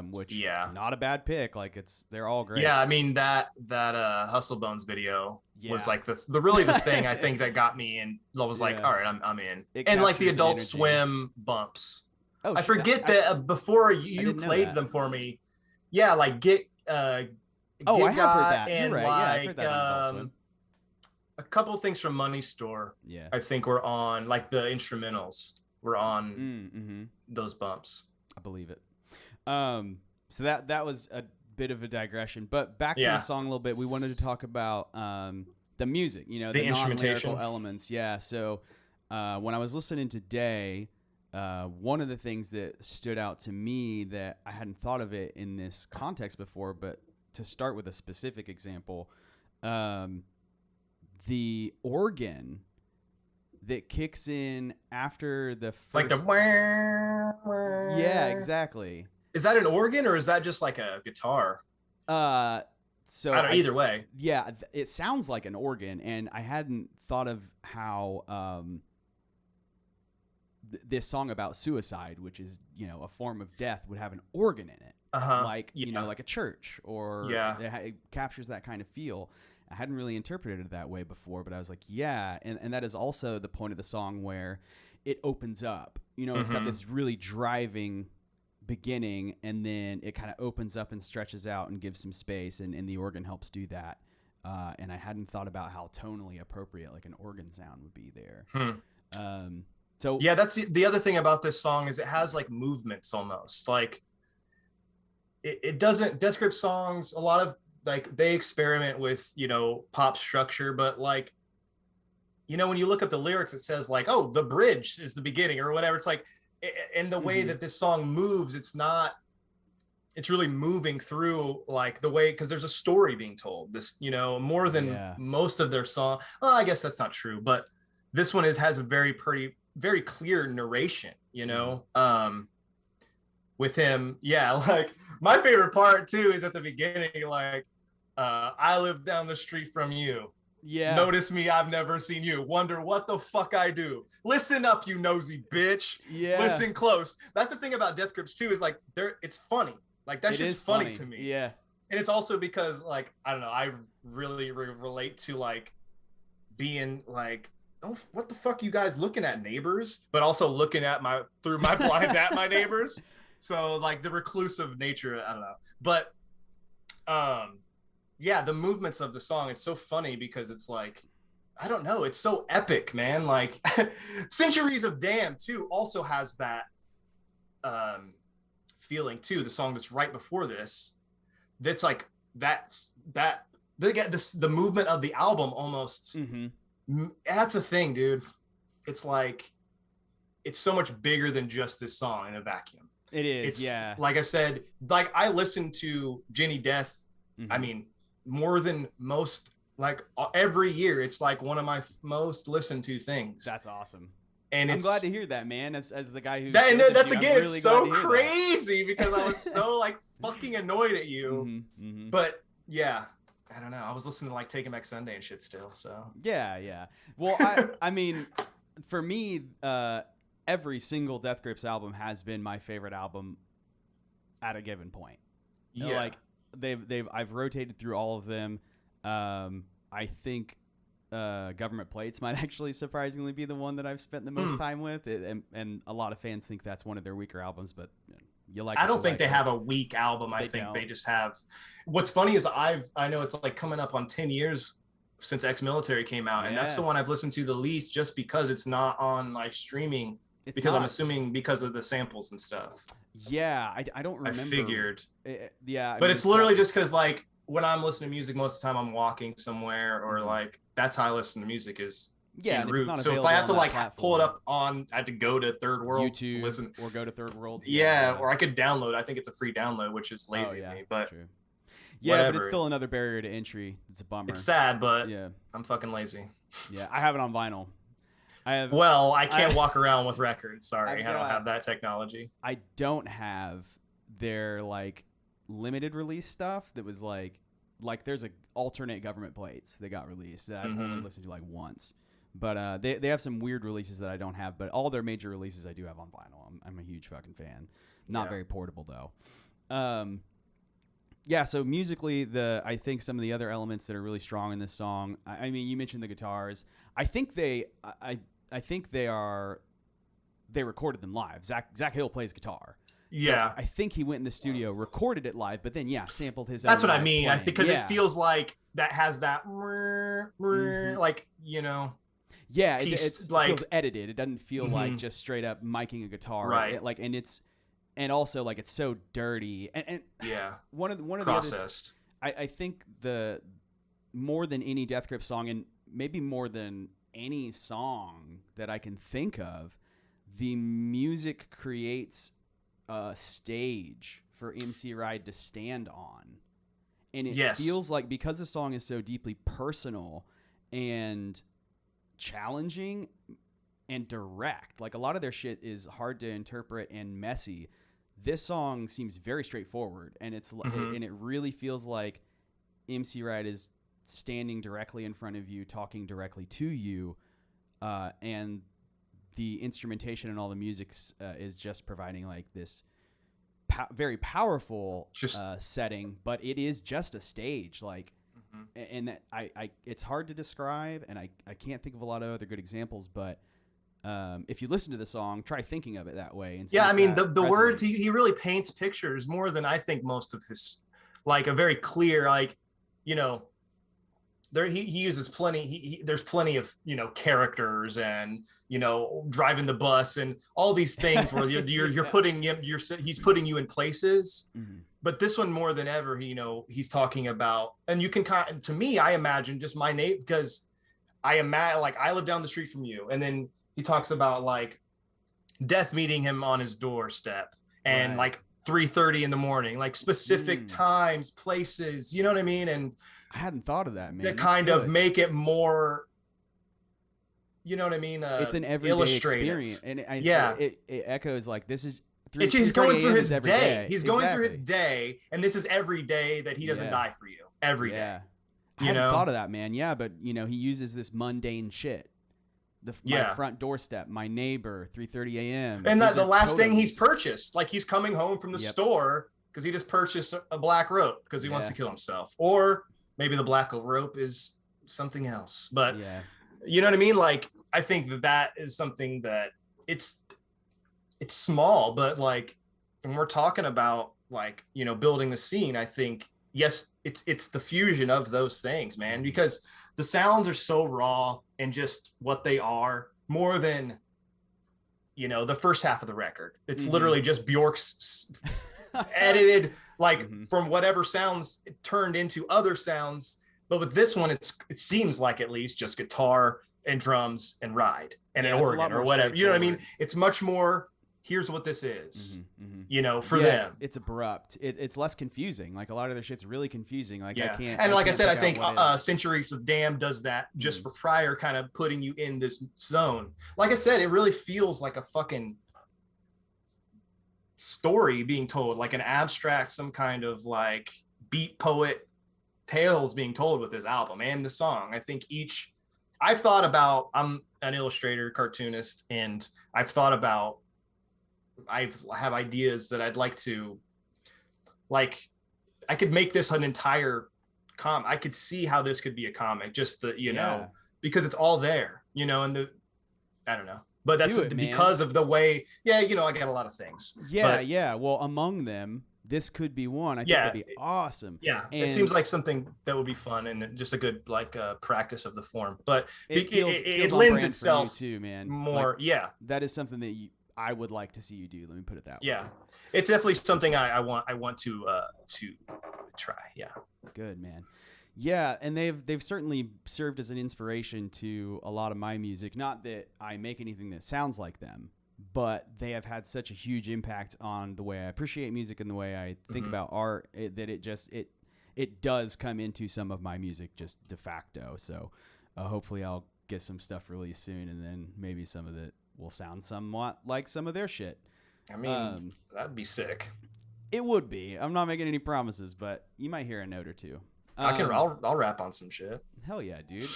which not a bad pick. Like they're all great. Yeah. I mean that Hustle Bones video was like the really the thing I think that got me, and I was like, all right, I'm in. And like the Adult Swim bumps. Oh, I forget that before you played them for me. Yeah. Like get. I have heard that. And You're right. Yeah, I've heard that on Adult Swim. A couple of things from Money Store. Yeah. I think we're on like the instrumentals. We're on those bumps. I believe it. So that was a bit of a digression, but back to the song a little bit. We wanted to talk about the music, the instrumentation elements. Yeah. So when I was listening today, one of the things that stood out to me that I hadn't thought of it in this context before, but to start with a specific example, the organ that kicks in after the first... Like the... Yeah, exactly. Is that an organ or is that just like a guitar? So either way. Yeah, it sounds like an organ, and I hadn't thought of how this song about suicide, which is, a form of death, would have an organ in it. Like, like a church, or it captures that kind of feel. I hadn't really interpreted it that way before, but I was like, yeah. And that is also the point of the song where it opens up. It's got this really driving beginning, and then it kind of opens up and stretches out and gives some space, and the organ helps do that. and I hadn't thought about how tonally appropriate like an organ sound would be there. So yeah, that's the other thing about this song is it has like movements almost. Like it doesn't, Death Grip songs, a lot of like they experiment with, you know, pop structure, but like, you know, when you look up the lyrics, it says like, oh, the bridge is the beginning or whatever. It's like, and the way that this song moves, it's really moving through like the way, because there's a story being told, this, you know, more than most of their song. Well, I guess that's not true, but this one has a very clear narration, you know, with him. Yeah. Like my favorite part too is at the beginning, like, I live down the street from you. Yeah. Notice me, I've never seen you. Wonder what the fuck I do. Listen up, you nosy bitch. Yeah. Listen close. That's the thing about Death Grips too, is like it's funny. Like that shit's funny to me. Yeah. And it's also because like, I don't know, I really relate to like being like, oh, what the fuck you guys looking at, neighbors? But also looking at through my blinds at my neighbors. So like the reclusive nature, I don't know. But yeah, the movements of the song, it's so funny because it's like, I don't know, it's so epic, man. Like Centuries of Damn too also has that feeling too. The song that's right before this, that's like they get this, the movement of the album almost. That's a thing, dude. It's like, it's so much bigger than just this song in a vacuum. It is. Yeah. Like I said, like I listened to Jenny Death. I mean, more than most, like every year. It's like one of my most listened to things. That's awesome. And I'm glad to hear that, man. As the guy who that's again, really, it's so crazy because I was so like fucking annoyed at you. But yeah, I don't know. I was listening to like Take 'Em Back Sunday and shit still. So yeah. Well, I mean, for me, every single Death Grips album has been my favorite album at a given point. Yeah. Like I've rotated through all of them. I think Government Plates might actually surprisingly be the one that I've spent the most time with, and a lot of fans think that's one of their weaker albums, but you like. I don't think they have a weak album. I think they just have. What's funny is I know it's like coming up on 10 years since Ex-Military came out, and that's the one I've listened to the least, just because it's not on like streaming. Because I'm assuming because of the samples and stuff. Yeah, I don't remember. I figured. Yeah, but it's literally just because like when I'm listening to music, most of the time I'm walking somewhere, or like that's how I listen to music is en route. So if I have to like pull it up on, I have to go to Third World YouTube to listen, or go to Third World. Yeah, or I could download. I think it's a free download, which is lazy of me. But true. Yeah, whatever. But it's still another barrier to entry. It's a bummer. It's sad, but yeah, I'm fucking lazy. Yeah, I have it on vinyl. I can't walk around with records. Sorry, I don't have that technology. I don't have their like limited release stuff that was like there's a alternate Government Plates that got released that I've only listened to like once. But they have some weird releases that I don't have, but all their major releases I do have on vinyl. I'm a huge fucking fan. Not very portable though. Yeah, so musically, I think some of the other elements that are really strong in this song. I mean, you mentioned the guitars. I think they recorded them live. Zach Hill plays guitar. Yeah, so I think he went in the studio, recorded it live, but then sampled his. That's what I mean. I think because it feels like that has that like, you know. Yeah, it like, feels edited. It doesn't feel like just straight up miking a guitar. Right. And also like it's so dirty. And one of the others, I think the more than any Death Grip song, and maybe more than any song that I can think of, the music creates a stage for MC Ride to stand on. And it feels like, because the song is so deeply personal and challenging and direct, like a lot of their shit is hard to interpret and messy. This song seems very straightforward, and and it really feels like MC Ride is standing directly in front of you, talking directly to you, and the instrumentation and all the music is just providing like this very powerful setting, but it is just a stage, like, and that I it's hard to describe, and I can't think of a lot of other good examples, but if you listen to the song, try thinking of it that way. And I mean, the words, he really paints pictures more than I think most of his, like a very clear, like, you know, there he uses plenty. There's plenty of characters and driving the bus and all these things where you're putting him. He's putting you in places. Mm-hmm. But this one more than ever, he's talking about, and you can to me, I imagine just my name, because I imagine like I live down the street from you, and then he talks about like death meeting him on his doorstep, and like 3:30 in the morning, like specific times, places, you know what I mean? And I hadn't thought of that, man. To kind of make it more, you know what I mean? It's an everyday experience, and it echoes like this is. He's going through his day. He's going through his day, and this is every day that he doesn't die for you. Every day. I hadn't thought of that, man. Yeah, but he uses this mundane shit. My front doorstep, my neighbor, 3:30 a.m. And the last thing he's purchased, like he's coming home from the store because he just purchased a black rope because he wants to kill himself, or maybe the black rope is something else. But you know what I mean? Like I think that is something that it's small, but like when we're talking about like building the scene, I think yes, it's the fusion of those things, man, because the sounds are so raw and just what they are more than the first half of the record. It's literally just Bjork's edited like from whatever sounds turned into other sounds. But with this one, it seems like at least just guitar and drums and ride and an organ or whatever. You know what I mean? It's much more. Here's what this is, for them. It's abrupt. It's less confusing. Like a lot of their shit's really confusing. Like I can't. And like I said, I think Centuries of Damn does that just for prior, kind of putting you in this zone. Like I said, it really feels like a fucking story being told, like an abstract, some kind of like beat poet tales being told with this album and the song. I think I've thought about, I'm an illustrator, cartoonist, and I've thought about, I have ideas that I'd like to, like, I could make this an entire I could see how this could be a comic, just the, because it's all there, and I don't know, but that's because of the way, I got a lot of things. Well, among them, this could be one. I think that'd be awesome. Yeah. And it seems like something that would be fun and just a good, like, practice of the form, but it lends itself too, man. More. Like, that is something that I would like to see you do. Let me put it that way. Yeah, it's definitely something I want to try. Yeah. Good, man. Yeah, and they've certainly served as an inspiration to a lot of my music. Not that I make anything that sounds like them, but they have had such a huge impact on the way I appreciate music and the way I think about art that it does come into some of my music just de facto. So hopefully I'll get some stuff released soon, and then maybe some of it will sound somewhat like some of their shit. I mean, that'd be sick. It would be. I'm not making any promises, but you might hear a note or two. I'll rap on some shit. Hell yeah, dude.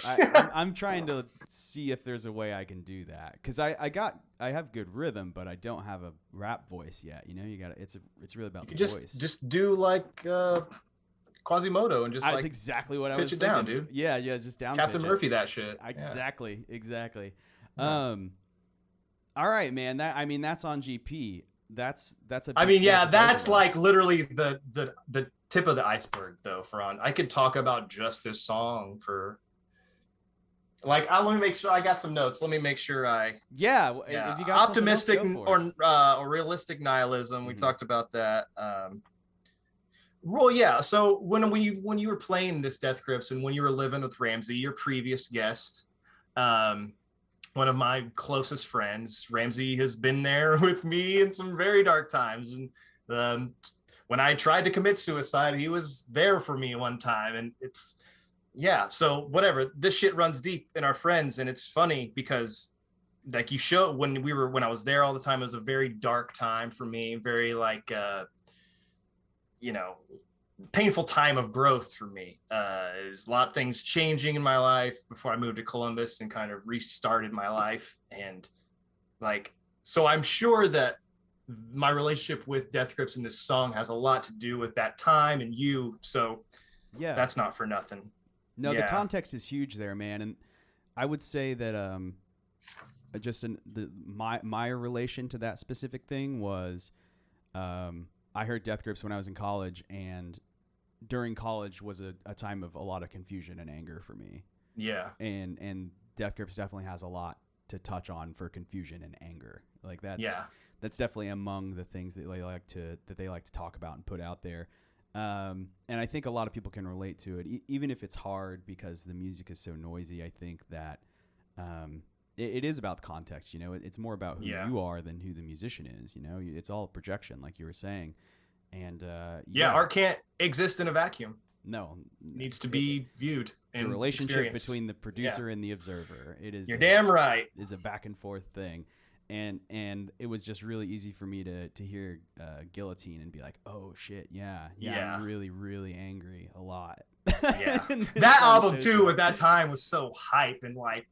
I'm trying to see if there's a way I can do that, because I have good rhythm, but I don't have a rap voice yet. You gotta. It's really about the voice. Just do like Quasimodo and just that's exactly what I was thinking. Pitch it down, dude. Yeah, just down. Captain Murphy, that shit. Exactly. Yeah. All right, man. That's on GP. That's a. That's like literally the tip of the iceberg, though. I could talk about just this song for. Like, let me make sure I got some notes. Let me make sure If you got optimistic or realistic nihilism, we talked about that. Well, yeah. So when you were playing this Death Grips and when you were living with Ramsey, your previous guest, one of my closest friends, Ramsey has been there with me in some very dark times. And when I tried to commit suicide, he was there for me one time. And so whatever, this shit runs deep in our friends. And it's funny because like when I was there all the time, it was a very dark time for me, very like, painful time of growth for me. There's a lot of things changing in my life before I moved to Columbus and kind of restarted my life. And like, so I'm sure that my relationship with Death Grips in this song has a lot to do with that time and you. So that's not for nothing. No, the context is huge there, man. And I would say that my relation to that specific thing was I heard Death Grips when I was in college, and during college was a time of a lot of confusion and anger for me. Yeah. And Death Grips definitely has a lot to touch on for confusion and anger. Like that's definitely among the things that they like to talk about and put out there. And I think a lot of people can relate to it, even if it's hard because the music is so noisy. I think that it is about the context. You know, it's more about who you are than who the musician is. You know, it's all projection, like you were saying. And art can't exist in a vacuum. No, it needs to be viewed. It's a relationship between the producer and the observer. It is. You're damn right. Is a back and forth thing. And it was just really easy for me to hear Guillotine and be like, oh shit, yeah, I'm really, really angry a lot. Yeah, that album too at that time was so hype and like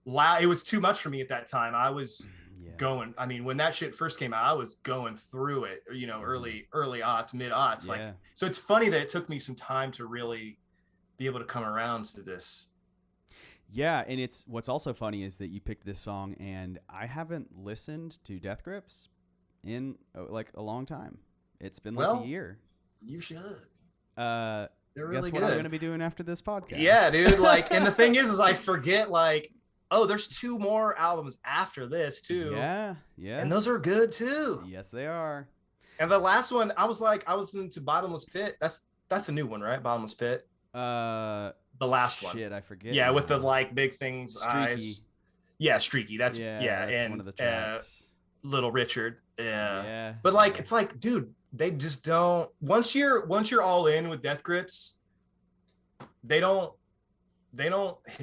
loud. It was too much for me at that time. I was going. I mean, when that shit first came out, I was going through it. You know, early aughts, mid aughts. Like, so it's funny that it took me some time to really be able to come around to this. Yeah, and what's also funny is that you picked this song, and I haven't listened to Death Grips in like a long time. It's been like a year. You should. They're really good. What I'm going to be doing after this podcast? Yeah, dude. Like, and the thing is I forget like, oh, there's 2 more albums after this too. Yeah. And those are good too. Yes, they are. And the last one, I was into Bottomless Pit. That's a new one, right? Bottomless Pit. The last one. Shit, I forget. Yeah, with the like big things, Streaky. Eyes. Yeah, Streaky. That's and one of the tracks. Little Richard. Yeah. But like, it's like, dude, they just don't. Once you're all in with Death Grips, they don't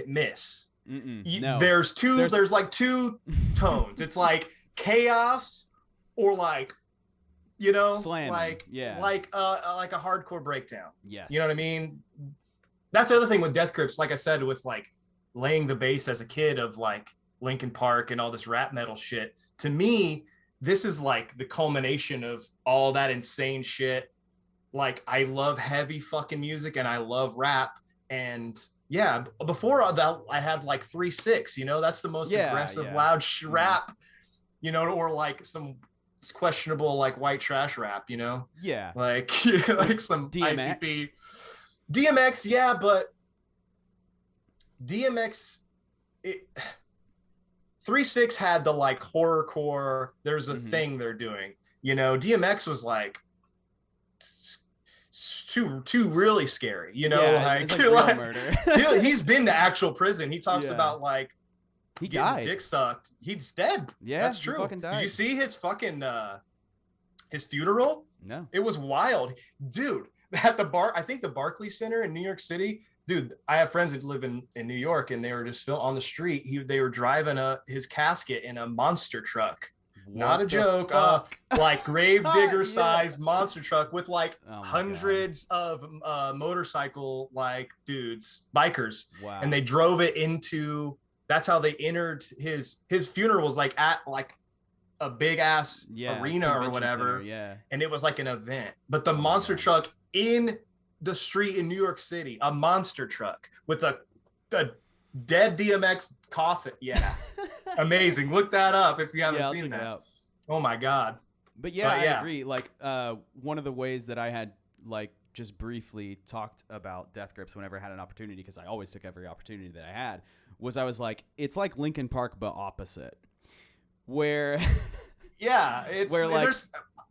miss. No. There's like 2 tones. It's like chaos or like, you know, slamming. like a hardcore breakdown. Yes. You know what I mean? That's the other thing with Death Grips, like I said, with like laying the bass as a kid of like Linkin Park and all this rap metal shit. To me, this is like the culmination of all that insane shit. Like, I love heavy fucking music and I love rap. And yeah, before that, I had like 3-6, you know, that's the most aggressive, loud rap, you know, or like some questionable like white trash rap, you know? Yeah. Like, like some DMX. ICP. DMX, yeah, but DMX, 3-6 had the like horrorcore, there's a thing they're doing. You know, DMX was like too really scary, you know, it's like murder. He's been to actual prison. He talks about like he died. His dick sucked. He's dead. Yeah, that's true. He fucking died. Did you see his fucking his funeral? No. It was wild, dude. At the I think the Barclays Center in New York City, dude. I have friends that live in New York, and they were just on the street. They were driving his casket in a monster truck. Not a joke. Like gravedigger sized monster truck with like hundreds of motorcycle like dudes, bikers. Wow. And they drove it into. That's how they entered his funeral was like at like a big ass arena or whatever. Center, and it was like an event. But the monster truck in the street in New York City, a monster truck with a dead DMX coffin. Yeah. Amazing. Look that up if you haven't seen that. Oh my God. But I agree. Like one of the ways that I had like just briefly talked about Death Grips whenever I had an opportunity, because I always took every opportunity that I had, was I was like, it's like Linkin Park but opposite. Where it's where like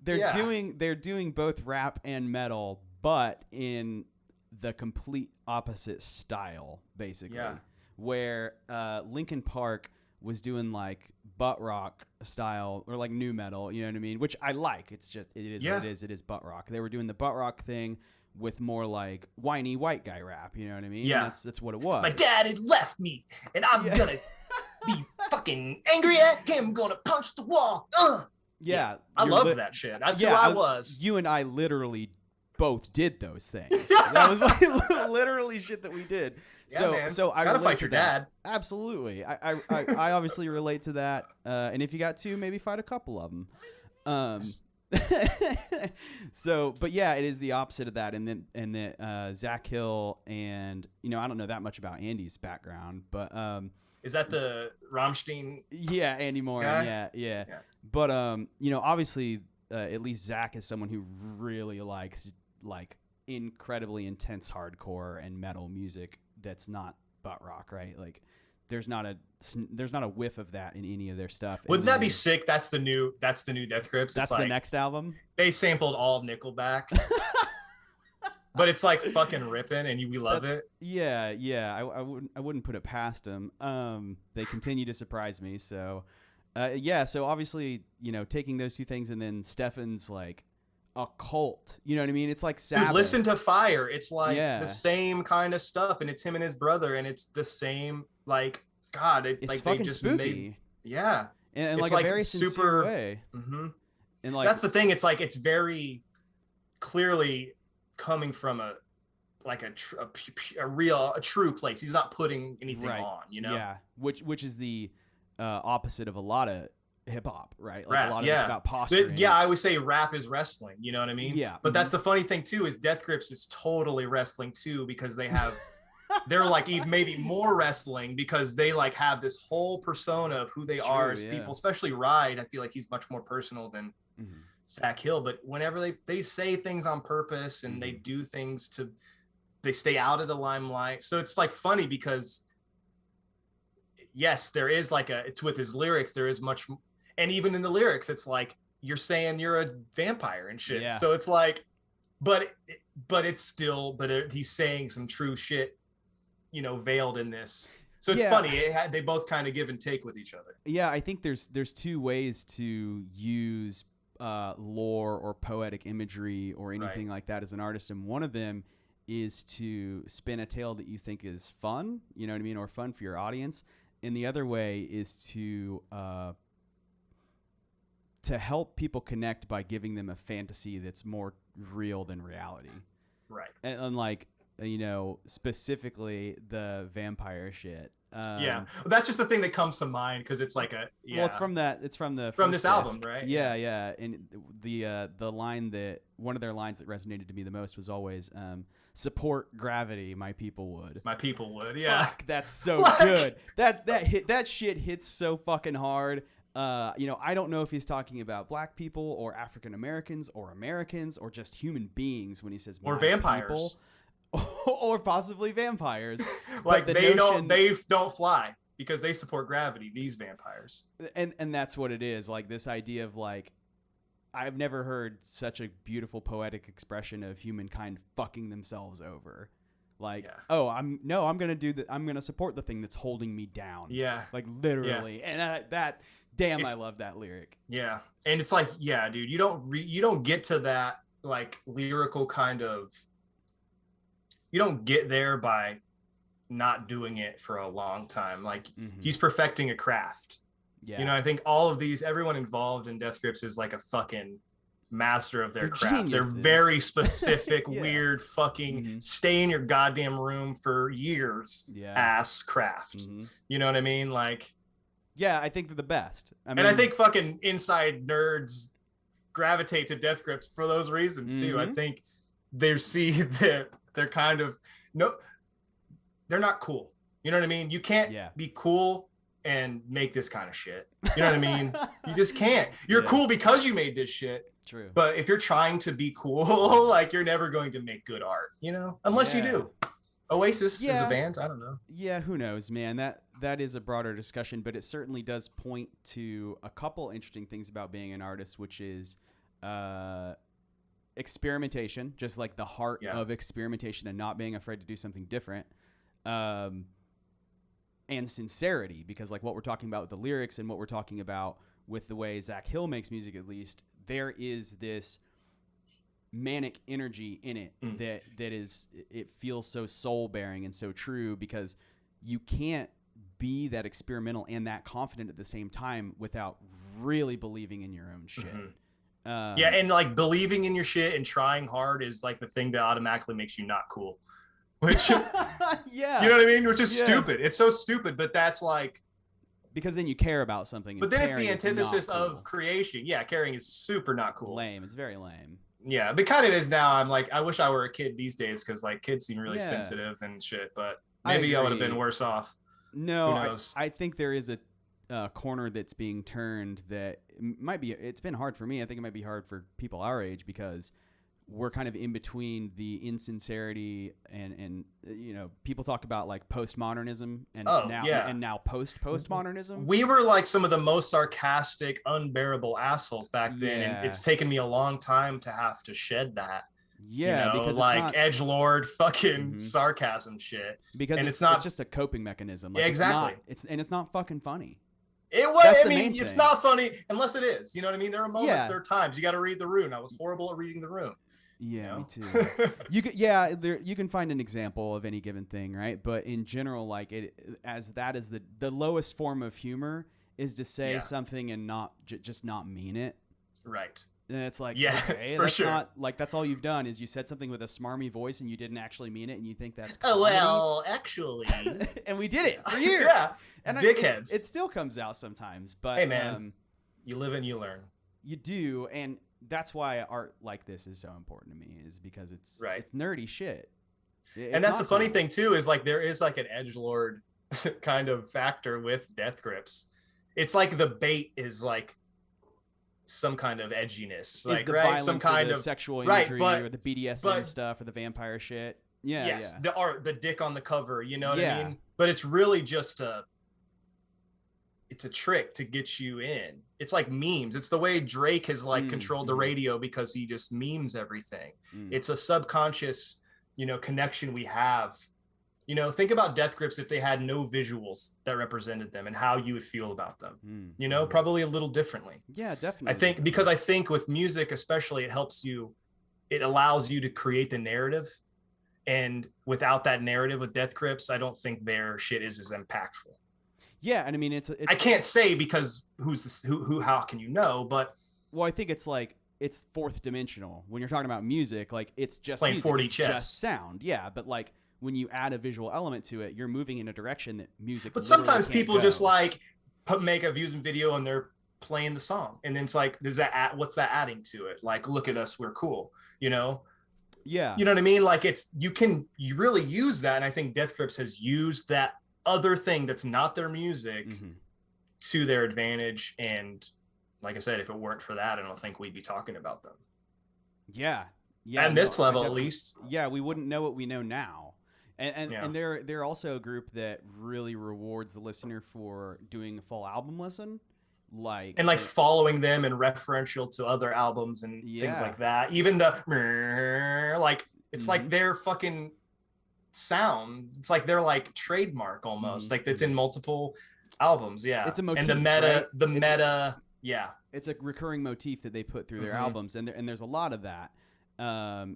they're doing both rap and metal, but in the complete opposite style, basically. Yeah. Where Linkin Park was doing like butt rock style or like new metal, you know what I mean? Which I like. It's just it is what it is. It is butt rock. They were doing the butt rock thing with more like whiny white guy rap, you know what I mean? Yeah. That's what it was. My dad had left me and I'm gonna be fucking angry at him, gonna punch the wall. Yeah. I love that shit. That's who I was. You and I literally both did those things. That was like literally shit that we did. Yeah, so I gotta fight your dad. Absolutely. I obviously relate to that. And if you got to, maybe fight a couple of them. But yeah, it is the opposite of that. And then Zach Hill and, you know, I don't know that much about Andy's background, but is that the Rammstein? Yeah, Andy Morin. Yeah. But you know, obviously, at least Zach is someone who really likes like incredibly intense hardcore and metal music that's not butt rock, right? Like there's not a whiff of that in any of their stuff. Wouldn't that be sick? That's the new Death Grips. That's it's the next album. They sampled all of Nickelback. But it's like fucking ripping, and we love it. Yeah. I wouldn't put it past them. They continue to surprise me. So, So obviously, taking those two things, and then Stefan's like a cult. You know what I mean? It's like Sabbath. Dude, listen to Fire. It's like the same kind of stuff, and it's him and his brother, and it's the same. Like God, it's like fucking they just spooky. And like a very sincere way. Mm-hmm. And like that's the thing. It's like it's very clearly coming from a true place. He's not putting anything on, Yeah, which is the opposite of a lot of hip hop, right? Like rap, a lot of it's about posturing. I always say rap is wrestling. You know what I mean? Yeah. But that's the funny thing too, is Death Grips is totally wrestling too, because they have they're like even maybe more wrestling, because they like have this whole persona of who they are as people, especially Ride. I feel like he's much more personal than Zach Hill, but whenever they say things on purpose and they do things they stay out of the limelight. So it's like funny because yes, there is like it's with his lyrics, there is much, and even in the lyrics, it's like you're saying you're a vampire and shit. Yeah. So it's like, but it's still, he's saying some true shit, veiled in this. So it's funny. They both kind of give and take with each other. Yeah, I think there's two ways to use lore or poetic imagery or anything like that as an artist, and one of them is to spin a tale that you think is fun, you know what I mean, or fun for your audience, and the other way is to help people connect by giving them a fantasy that's more real than reality, right? And like, specifically the vampire shit. That's just the thing that comes to mind, because it's like well, it's from this album, right? Yeah. And the line one of their lines that resonated to me the most was always support gravity, my people would. Yeah. Fuck, that's so good. That shit hits so fucking hard. I don't know if he's talking about black people or African Americans or just human beings when he says or vampires people. Or possibly vampires. Like they don't fly because they support gravity, these vampires. And that's what it is. Like this idea of like, I've never heard such a beautiful poetic expression of humankind fucking themselves over. Like, I'm going to support the thing that's holding me down. Yeah. Like literally. Yeah. And I love that lyric. Yeah. And it's like, yeah, dude, you don't get to that like lyrical kind of, you don't get there by not doing it for a long time. Like he's perfecting a craft. Yeah. I think everyone involved in Death Grips is like a fucking master of their craft. Geniuses. They're very specific, weird fucking stay in your goddamn room for years ass craft. You know what I mean? Like, yeah, I think they're the best. And I think fucking inside nerds gravitate to Death Grips for those reasons too. I think they see that they're kind of they're not cool. You know what I mean? You can't be cool and make this kind of shit. You know what I mean? You just can't. You're cool because you made this shit. True. But if you're trying to be cool, like you're never going to make good art, unless you do. Oasis is a band. I don't know. Yeah, who knows, man? That is a broader discussion, but it certainly does point to a couple interesting things about being an artist, which is experimentation, just like the heart of experimentation and not being afraid to do something different, and sincerity, because like what we're talking about with the lyrics and what we're talking about with the way Zach Hill makes music, at least there is this manic energy in it that is, it feels so soul bearing and so true, because you can't be that experimental and that confident at the same time without really believing in your own shit. And like believing in your shit and trying hard is like the thing that automatically makes you not cool, which you know what I mean, which is stupid. It's so stupid, but that's like, because then you care about something, but then it's the antithesis of creation. Caring is super not cool. It's very lame. Yeah, but kind of is now. I'm like, I wish I were a kid these days, because like kids seem really sensitive and shit, but maybe I would have been worse off. No, I think there is a corner that's being turned that might be, it's been hard for me. I think it might be hard for people our age, because we're kind of in between the insincerity and people talk about like postmodernism and now postmodernism. We were like some of the most sarcastic, unbearable assholes back then, Yeah. and it's taken me a long time to have to shed that. Yeah, because like it's not edgelord fucking sarcasm shit. Because and it's just a coping mechanism. Like, exactly. It's not fucking funny. It's not funny unless it is. You know what I mean? There are moments, there are times you got to read the room. I was horrible at reading the room. Yeah, me too. You can find an example of any given thing, right? But in general, like that is the lowest form of humor is to say something and not just not mean it. Right. And it's like, okay, that's not like that's all you've done is you said something with a smarmy voice and you didn't actually mean it and you think that's comedy. Oh well, actually, and we did it for years. And dickheads. It still comes out sometimes, but hey man, you live and you learn. You do, and that's why art like this is so important to me, is because it's nerdy shit. And that's the funny thing too, is like there is like an edgelord kind of factor with Death Grips. It's like the bait is like some kind of edginess, like some kind of sexual imagery, or the BDSM stuff, or the vampire shit. The art, the dick on the cover, you know what I mean? But it's really just it's a trick to get you in. It's like memes. It's the way Drake has like controlled the radio because he just memes everything. It's a subconscious, connection we have. Think about Death Grips if they had no visuals that represented them and how you would feel about them. Probably a little differently. Yeah, definitely. I think with music especially, it allows you to create the narrative. And without that narrative with Death Grips, I don't think their shit is as impactful. Yeah, and I mean it's I can't say because how can you know? But I think it's like it's fourth dimensional when you're talking about music. Like it's just playing music. 40 it's chess, just sound. Yeah, but like when you add a visual element to it, you're moving in a direction that music. But sometimes people just like make a music video and they're playing the song, and then it's like, what's that adding to it? Like, look at us, we're cool, Yeah. You know what I mean? Like you really use that, and I think Death Grips has used that other thing that's not their music to their advantage. And like I said, if it weren't for that, I don't think we'd be talking about them. Yeah. At this level, at least. Yeah, we wouldn't know what we know now. And they're also a group that really rewards the listener for doing a full album listen. Following them and referential to other albums and things like that. Even it's like their fucking sound. It's like their like trademark almost. Like it's in multiple albums. Yeah. It's a motif. And the meta. It's a recurring motif that they put through their albums, and there's a lot of that.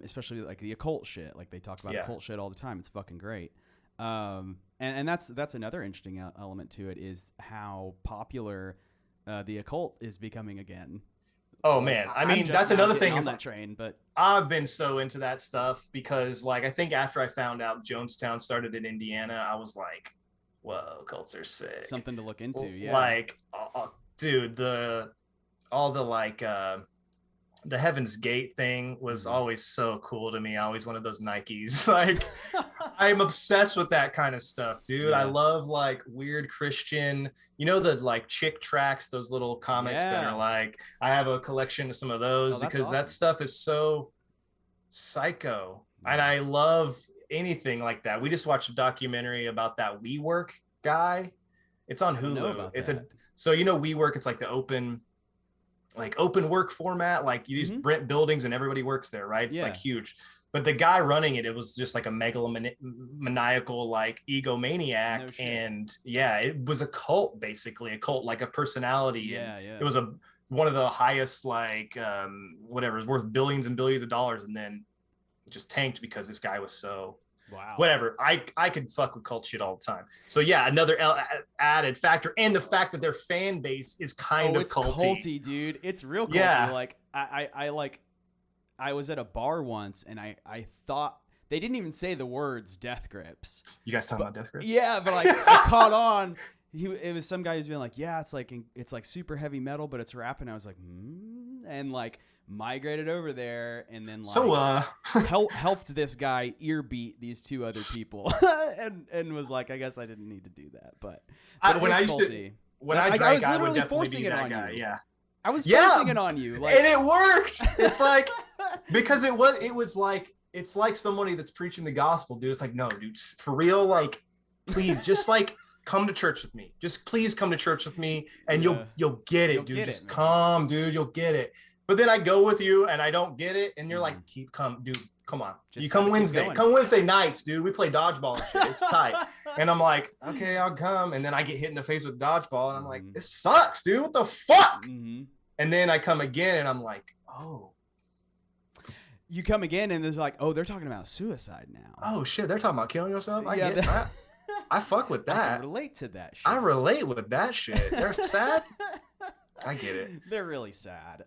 Especially like the occult shit. Like they talk about occult shit all the time. It's fucking great. And that's another interesting element to it, is how popular the occult is becoming again. Oh man, I mean that's another thing. On that train, but I've been so into that stuff because, like, I think after I found out Jonestown started in Indiana, I was like, "Whoa, cults are sick." Something to look into, yeah. Like, dude, the Heaven's Gate thing was always so cool to me. I always wanted those Nikes. Like, I'm obsessed with that kind of stuff, dude. I love like weird Christian, the like chick tracks, those little comics that are like, I have a collection of some of those because awesome. That stuff is so psycho. And I love anything like that. We just watched a documentary about that WeWork guy. It's on Hulu. So WeWork, it's like the open work format, like you just rent buildings and everybody works there, right? It's like huge. But the guy running it was just like a megalomaniacal, like egomaniac. No, and it was a cult, basically a cult, like a personality. It was one of the highest, like whatever, is worth billions and billions of dollars, and then it just tanked because this guy was so whatever. I could fuck with cult shit all the time. So another added factor, and the fact that their fan base is kind of culty, dude. It's real culty. Like I was at a bar once, and I thought they didn't even say the words Death Grips. You guys talking about Death Grips? Yeah, but like I caught on. It was some guy who's being like, it's like super heavy metal, but it's rap, and I was like, and like migrated over there, and then like helped this guy ear beat these two other people, and was like, I guess I didn't need to do that, but when I drank, I was literally forcing it on you. Yeah. I was Yeah, forcing it on you, like, and it worked. It's like because it was like it's like somebody that's preaching the gospel, dude. It's like, no, dude, for real, like, please, just like come to church with me. Just please come to church with me, and Yeah. you'll get it, You'll dude. get Just it, man. come, dude. You'll get it. But then I go with you, and I don't get it, and you're like, come, dude. Come on. Just You come gotta keep Wednesday. going. Come Wednesday nights, dude. We play dodgeball and shit. It's tight. And I'm like, okay, I'll come. And then I get hit in the face with dodgeball, and I'm like, this sucks, dude. What the fuck? Mm-hmm. And then I come again, and I'm like, oh. You come again, and there's like, oh, they're talking about suicide now. Oh shit, they're talking about killing yourself. Yeah, I fuck with I that. can relate to that shit. I relate with that shit. They're sad. I get it. They're really sad.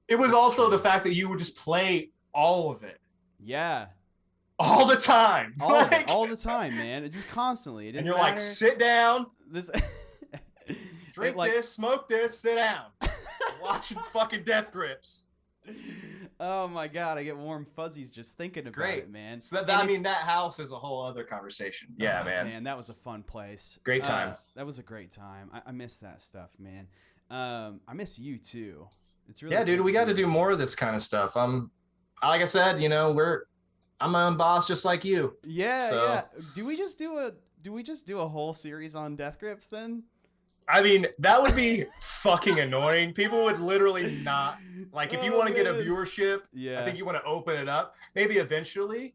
It was also the fact that you would just play all of it. Yeah. All the time. All the time, man. It's just constantly. It didn't And you're matter. like, sit down, This drink this, smoke this, sit down. Watching fucking Death Grips. Oh my god, I get warm fuzzies just thinking about it, man. So that house is a whole other conversation. Yeah, man. Man, that was a fun place. Great time. That was a great time. I miss that stuff, man. I miss you too. It's really dude. We got to do more of this kind of stuff. Like I said, I'm my own boss, just like you. Yeah, So- yeah. Do we just do a whole series on Death Grips then? I mean, that would be fucking annoying. People would literally not like if you want to get a viewership. Yeah. I think you want to open it up. Maybe eventually.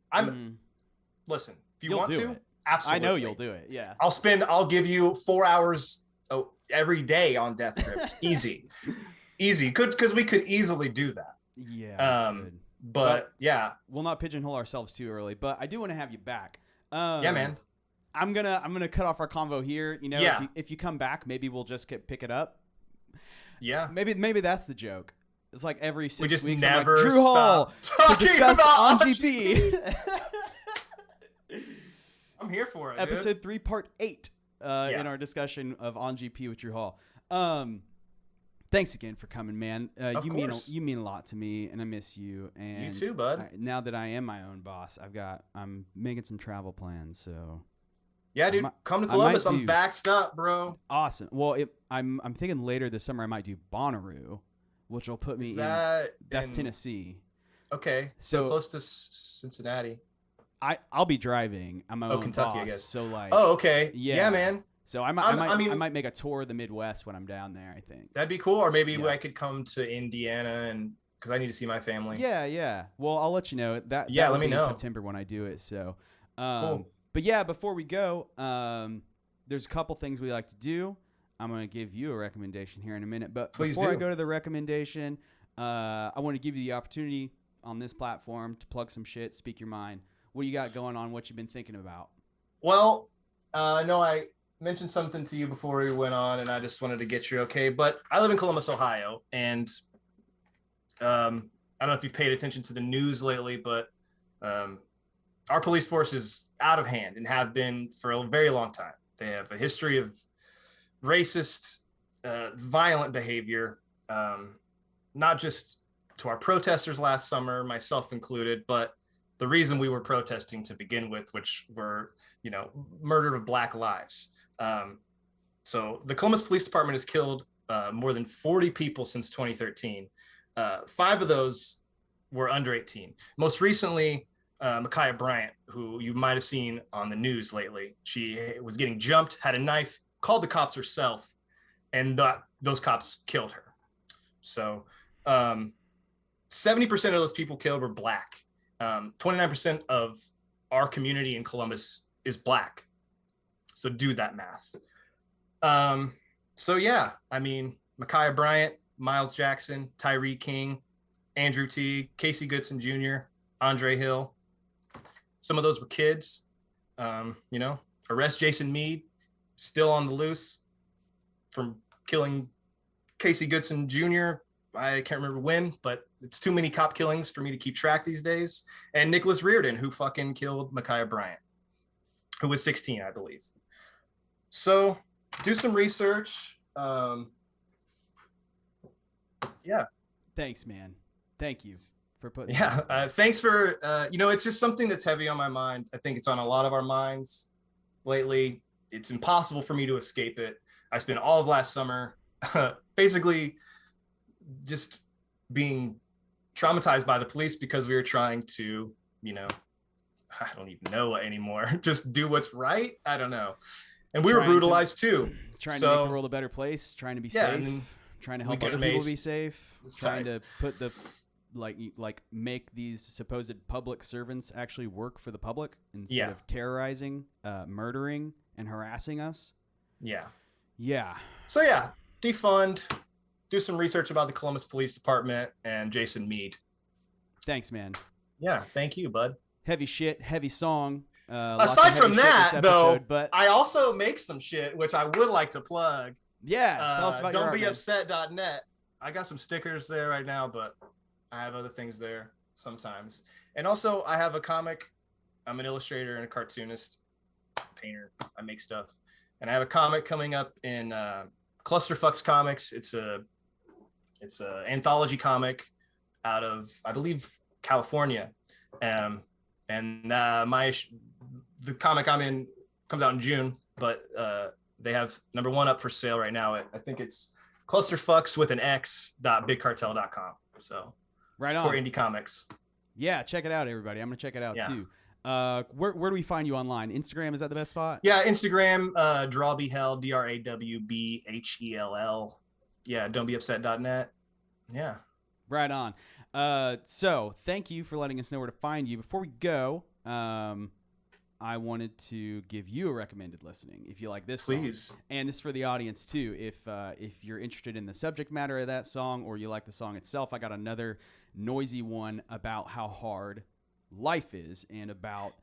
Listen. If you You'll want do to, it. absolutely. I know you'll do it. Yeah. I'll give you 4 hours every day on Death Grips. Easy. Because we could easily do that. Yeah. Good. But yeah, we'll not pigeonhole ourselves too early. But I do want to have you back. Yeah, man. I'm gonna cut off our convo here. Yeah. If you come back, maybe we'll just pick it up. Yeah. Maybe that's the joke. It's like every 6 we just weeks. never I'm like, Drew Hall to discuss on GP. I'm here for it. Episode dude. 3, Part 8. In our discussion of on GP with Drew Hall. Thanks again for coming, man. Of course. You mean a lot to me, and I miss you. And You too, bud. Now that I am my own boss, I'm making some travel plans. So yeah, dude, come to Columbus. I'm vaxxed up, bro. Awesome. Well, I'm thinking later this summer I might do Bonnaroo, which will put me that's Tennessee. Okay, so close to Cincinnati. I'll be driving. I'm my own Kentucky, boss, I guess. So like, oh, okay, yeah, man. So I might make a tour of the Midwest when I'm down there. I think that'd be cool. Or maybe I could come to Indiana and because I need to see my family. Yeah. Well, I'll let you know that. Yeah, that let me know in September when I do it. So, cool. But yeah, before we go, there's a couple things we like to do. I'm gonna give you a recommendation here in a minute, but before I go to the recommendation, I want to give you the opportunity on this platform to plug some shit, speak your mind. What you got going on? What you've been thinking about? Well, no, I mentioned something to you before we went on, and I just wanted to get your okay. But I live in Columbus, Ohio, and I don't know if you've paid attention to the news lately, but our police force is out of hand and have been for a very long time. They have a history of racist, violent behavior, not just to our protesters last summer, myself included, but the reason we were protesting to begin with, which were, murder of Black lives. So the Columbus Police Department has killed more than 40 people since 2013. 5 of those were under 18. Most recently, Ma'Khia Bryant, who you might have seen on the news lately. She was getting jumped, had a knife, called the cops herself, and those cops killed her. So 70% of those people killed were Black. 29% of our community in Columbus is Black. So do that math. So yeah, I mean, Ma'Khia Bryant, Miles Jackson, Tyree King, Andrew T, Casey Goodson Jr., Andre Hill. Some of those were kids. Arrest Jason Meade, still on the loose from killing Casey Goodson Jr. I can't remember when, but it's too many cop killings for me to keep track these days. And Nicholas Reardon, who fucking killed Ma'Khia Bryant, who was 16, I believe. So do some research. Yeah. Thanks, man. Thank you for putting. Yeah. Thanks for, it's just something that's heavy on my mind. I think it's on a lot of our minds lately. It's impossible for me to escape it. I spent all of last summer basically just being traumatized by the police because we were trying to, I don't even know anymore. Just do what's right. I don't know. And we were brutalized too. Trying to make the world a better place, trying to be safe, trying to help other people be safe, trying to put the like make these supposed public servants actually work for the public instead of terrorizing, murdering, and harassing us. Yeah. So defund, do some research about the Columbus Police Department and Jason Meade. Thanks, man. Yeah, thank you, bud. Heavy shit, heavy song. Aside from that, though, but I also make some shit, which I would like to plug. Yeah, tell us about don'tbeupset.net. I got some stickers there right now, but I have other things there sometimes. And also, I have a comic. I'm an illustrator and a cartoonist, painter. I make stuff. And I have a comic coming up in Clusterfucks Comics. It's a anthology comic out of, I believe, California. And the comic I'm in comes out in June, but they have number 1 up for sale right now. I think it's clusterfucks with an x.bigcartel.com. So right support on. Indie comics. Yeah, check it out, everybody. I'm gonna check it out too. Where do we find you online? Instagram, is that the best spot? Yeah, Instagram, drawbehell, DRAWBHELL. Yeah, don'tbeupset.net. Yeah. Right on. So thank you for letting us know where to find you. Before we go, I wanted to give you a recommended listening if you like this Please. song. And this is for the audience too. If you're interested in the subject matter of that song or you like the song itself, I got another noisy one about how hard life is and about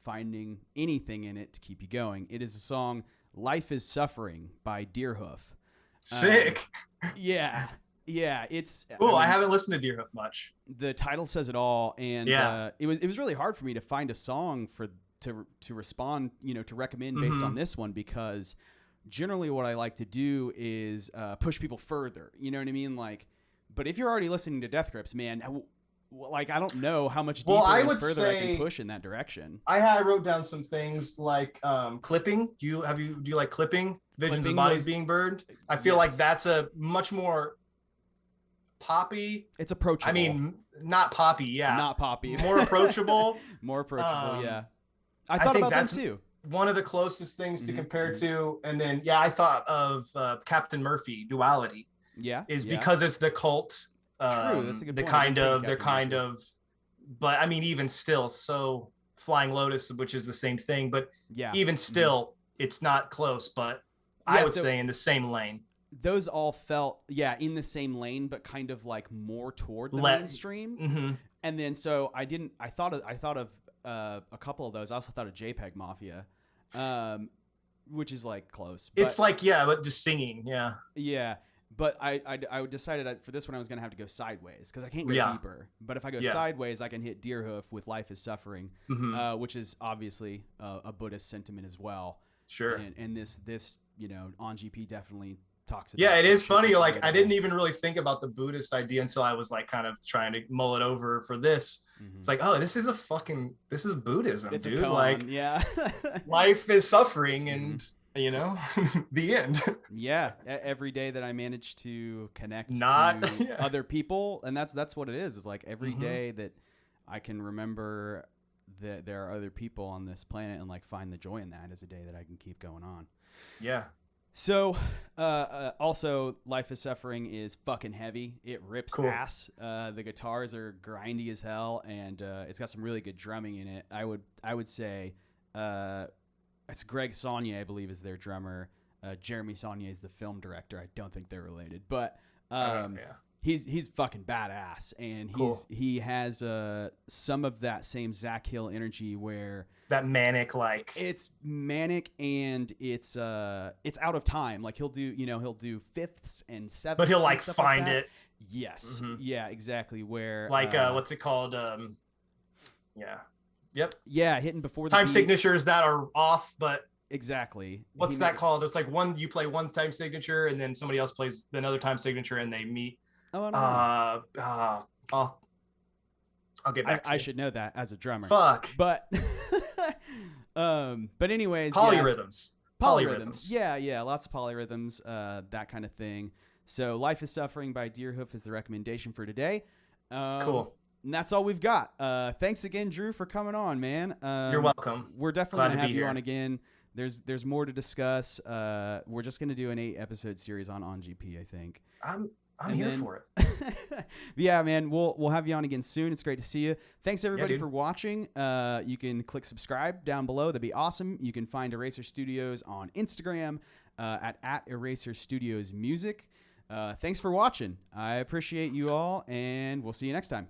finding anything in it to keep you going. It is a song, Life is Suffering by Deerhoof. Sick. Yeah, it's cool. I haven't listened to Deerhoof much. The title says it all, and it was really hard for me to find a song to respond, to recommend based on this one, because generally what I like to do is push people further. You know what I mean? Like, but if you're already listening to Death Grips, man, I don't know how much deeper and further I can push in that direction. I wrote down some things like clipping. Do you like clipping? Visions of bodies being burned. I feel like that's a much more poppy. It's approachable. I mean, not poppy. Yeah, not poppy. More approachable. More approachable. Yeah. I thought about that too. One of the closest things to compare to, and then I thought of Captain Murphy, Duality. Yeah, because it's the cult. True, that's a good point. They're kind of, but I mean, even still, so Flying Lotus, which is the same thing, but even still, it's not close. But I would say in the same lane. Those all felt in the same lane, but kind of like more toward the mainstream. And then so I thought of a couple of those. I also thought of JPEG Mafia, which is like close. But, it's like but just singing. Yeah. But I decided for this one I was gonna have to go sideways because I can't go deeper. But if I go sideways, I can hit Deerhoof with Life is Suffering, which is obviously a Buddhist sentiment as well. Sure. And this on GP definitely talks about. Yeah, it is funny. Like I didn't even really think about the Buddhist idea until I was like kind of trying to mull it over for this. It's like, oh, this is Buddhism, it's dude. A koan, like, life is suffering, and the end. Yeah, every day that I manage to connect to other people, and that's what it is. It's like every day that I can remember that there are other people on this planet and like find the joy in that is a day that I can keep going on. Yeah. So, also, Life is Suffering is fucking heavy. It rips ass. The guitars are grindy as hell, and it's got some really good drumming in it. I would say it's Greg Saunier, I believe, is their drummer. Jeremy Saunier is the film director. I don't think they're related, but he's fucking badass, and he has some of that same Zach Hill energy where. That manic, like it's manic and it's out of time. Like he'll do fifths and sevenths, but he'll like find it. Yes, yeah, exactly. Where like what's it called? Hitting before the time beat. Signatures that are off, but exactly. What's that called? It's like you play one time signature and then somebody else plays another time signature and they meet. Oh no. I'll get back to you. I should know that as a drummer. Fuck. But anyways, polyrhythms. Polyrhythms. Yeah, lots of polyrhythms, that kind of thing. So Life is Suffering by Deerhoof is the recommendation for today. Cool. And that's all we've got. Thanks again, Drew, for coming on, man. You're welcome. We're definitely Glad going to to have be you here. on again. There's more to discuss. We're just going to do an 8-episode series on GP, I think. I'm here for it. Yeah, man, we'll have you on again soon. It's great to see you. Thanks everybody dude. for watching. You can click subscribe down below. That'd be awesome. You can find Eraser Studios on Instagram at Eraser Studios Music. Thanks for watching. I appreciate you all, and we'll see you next time.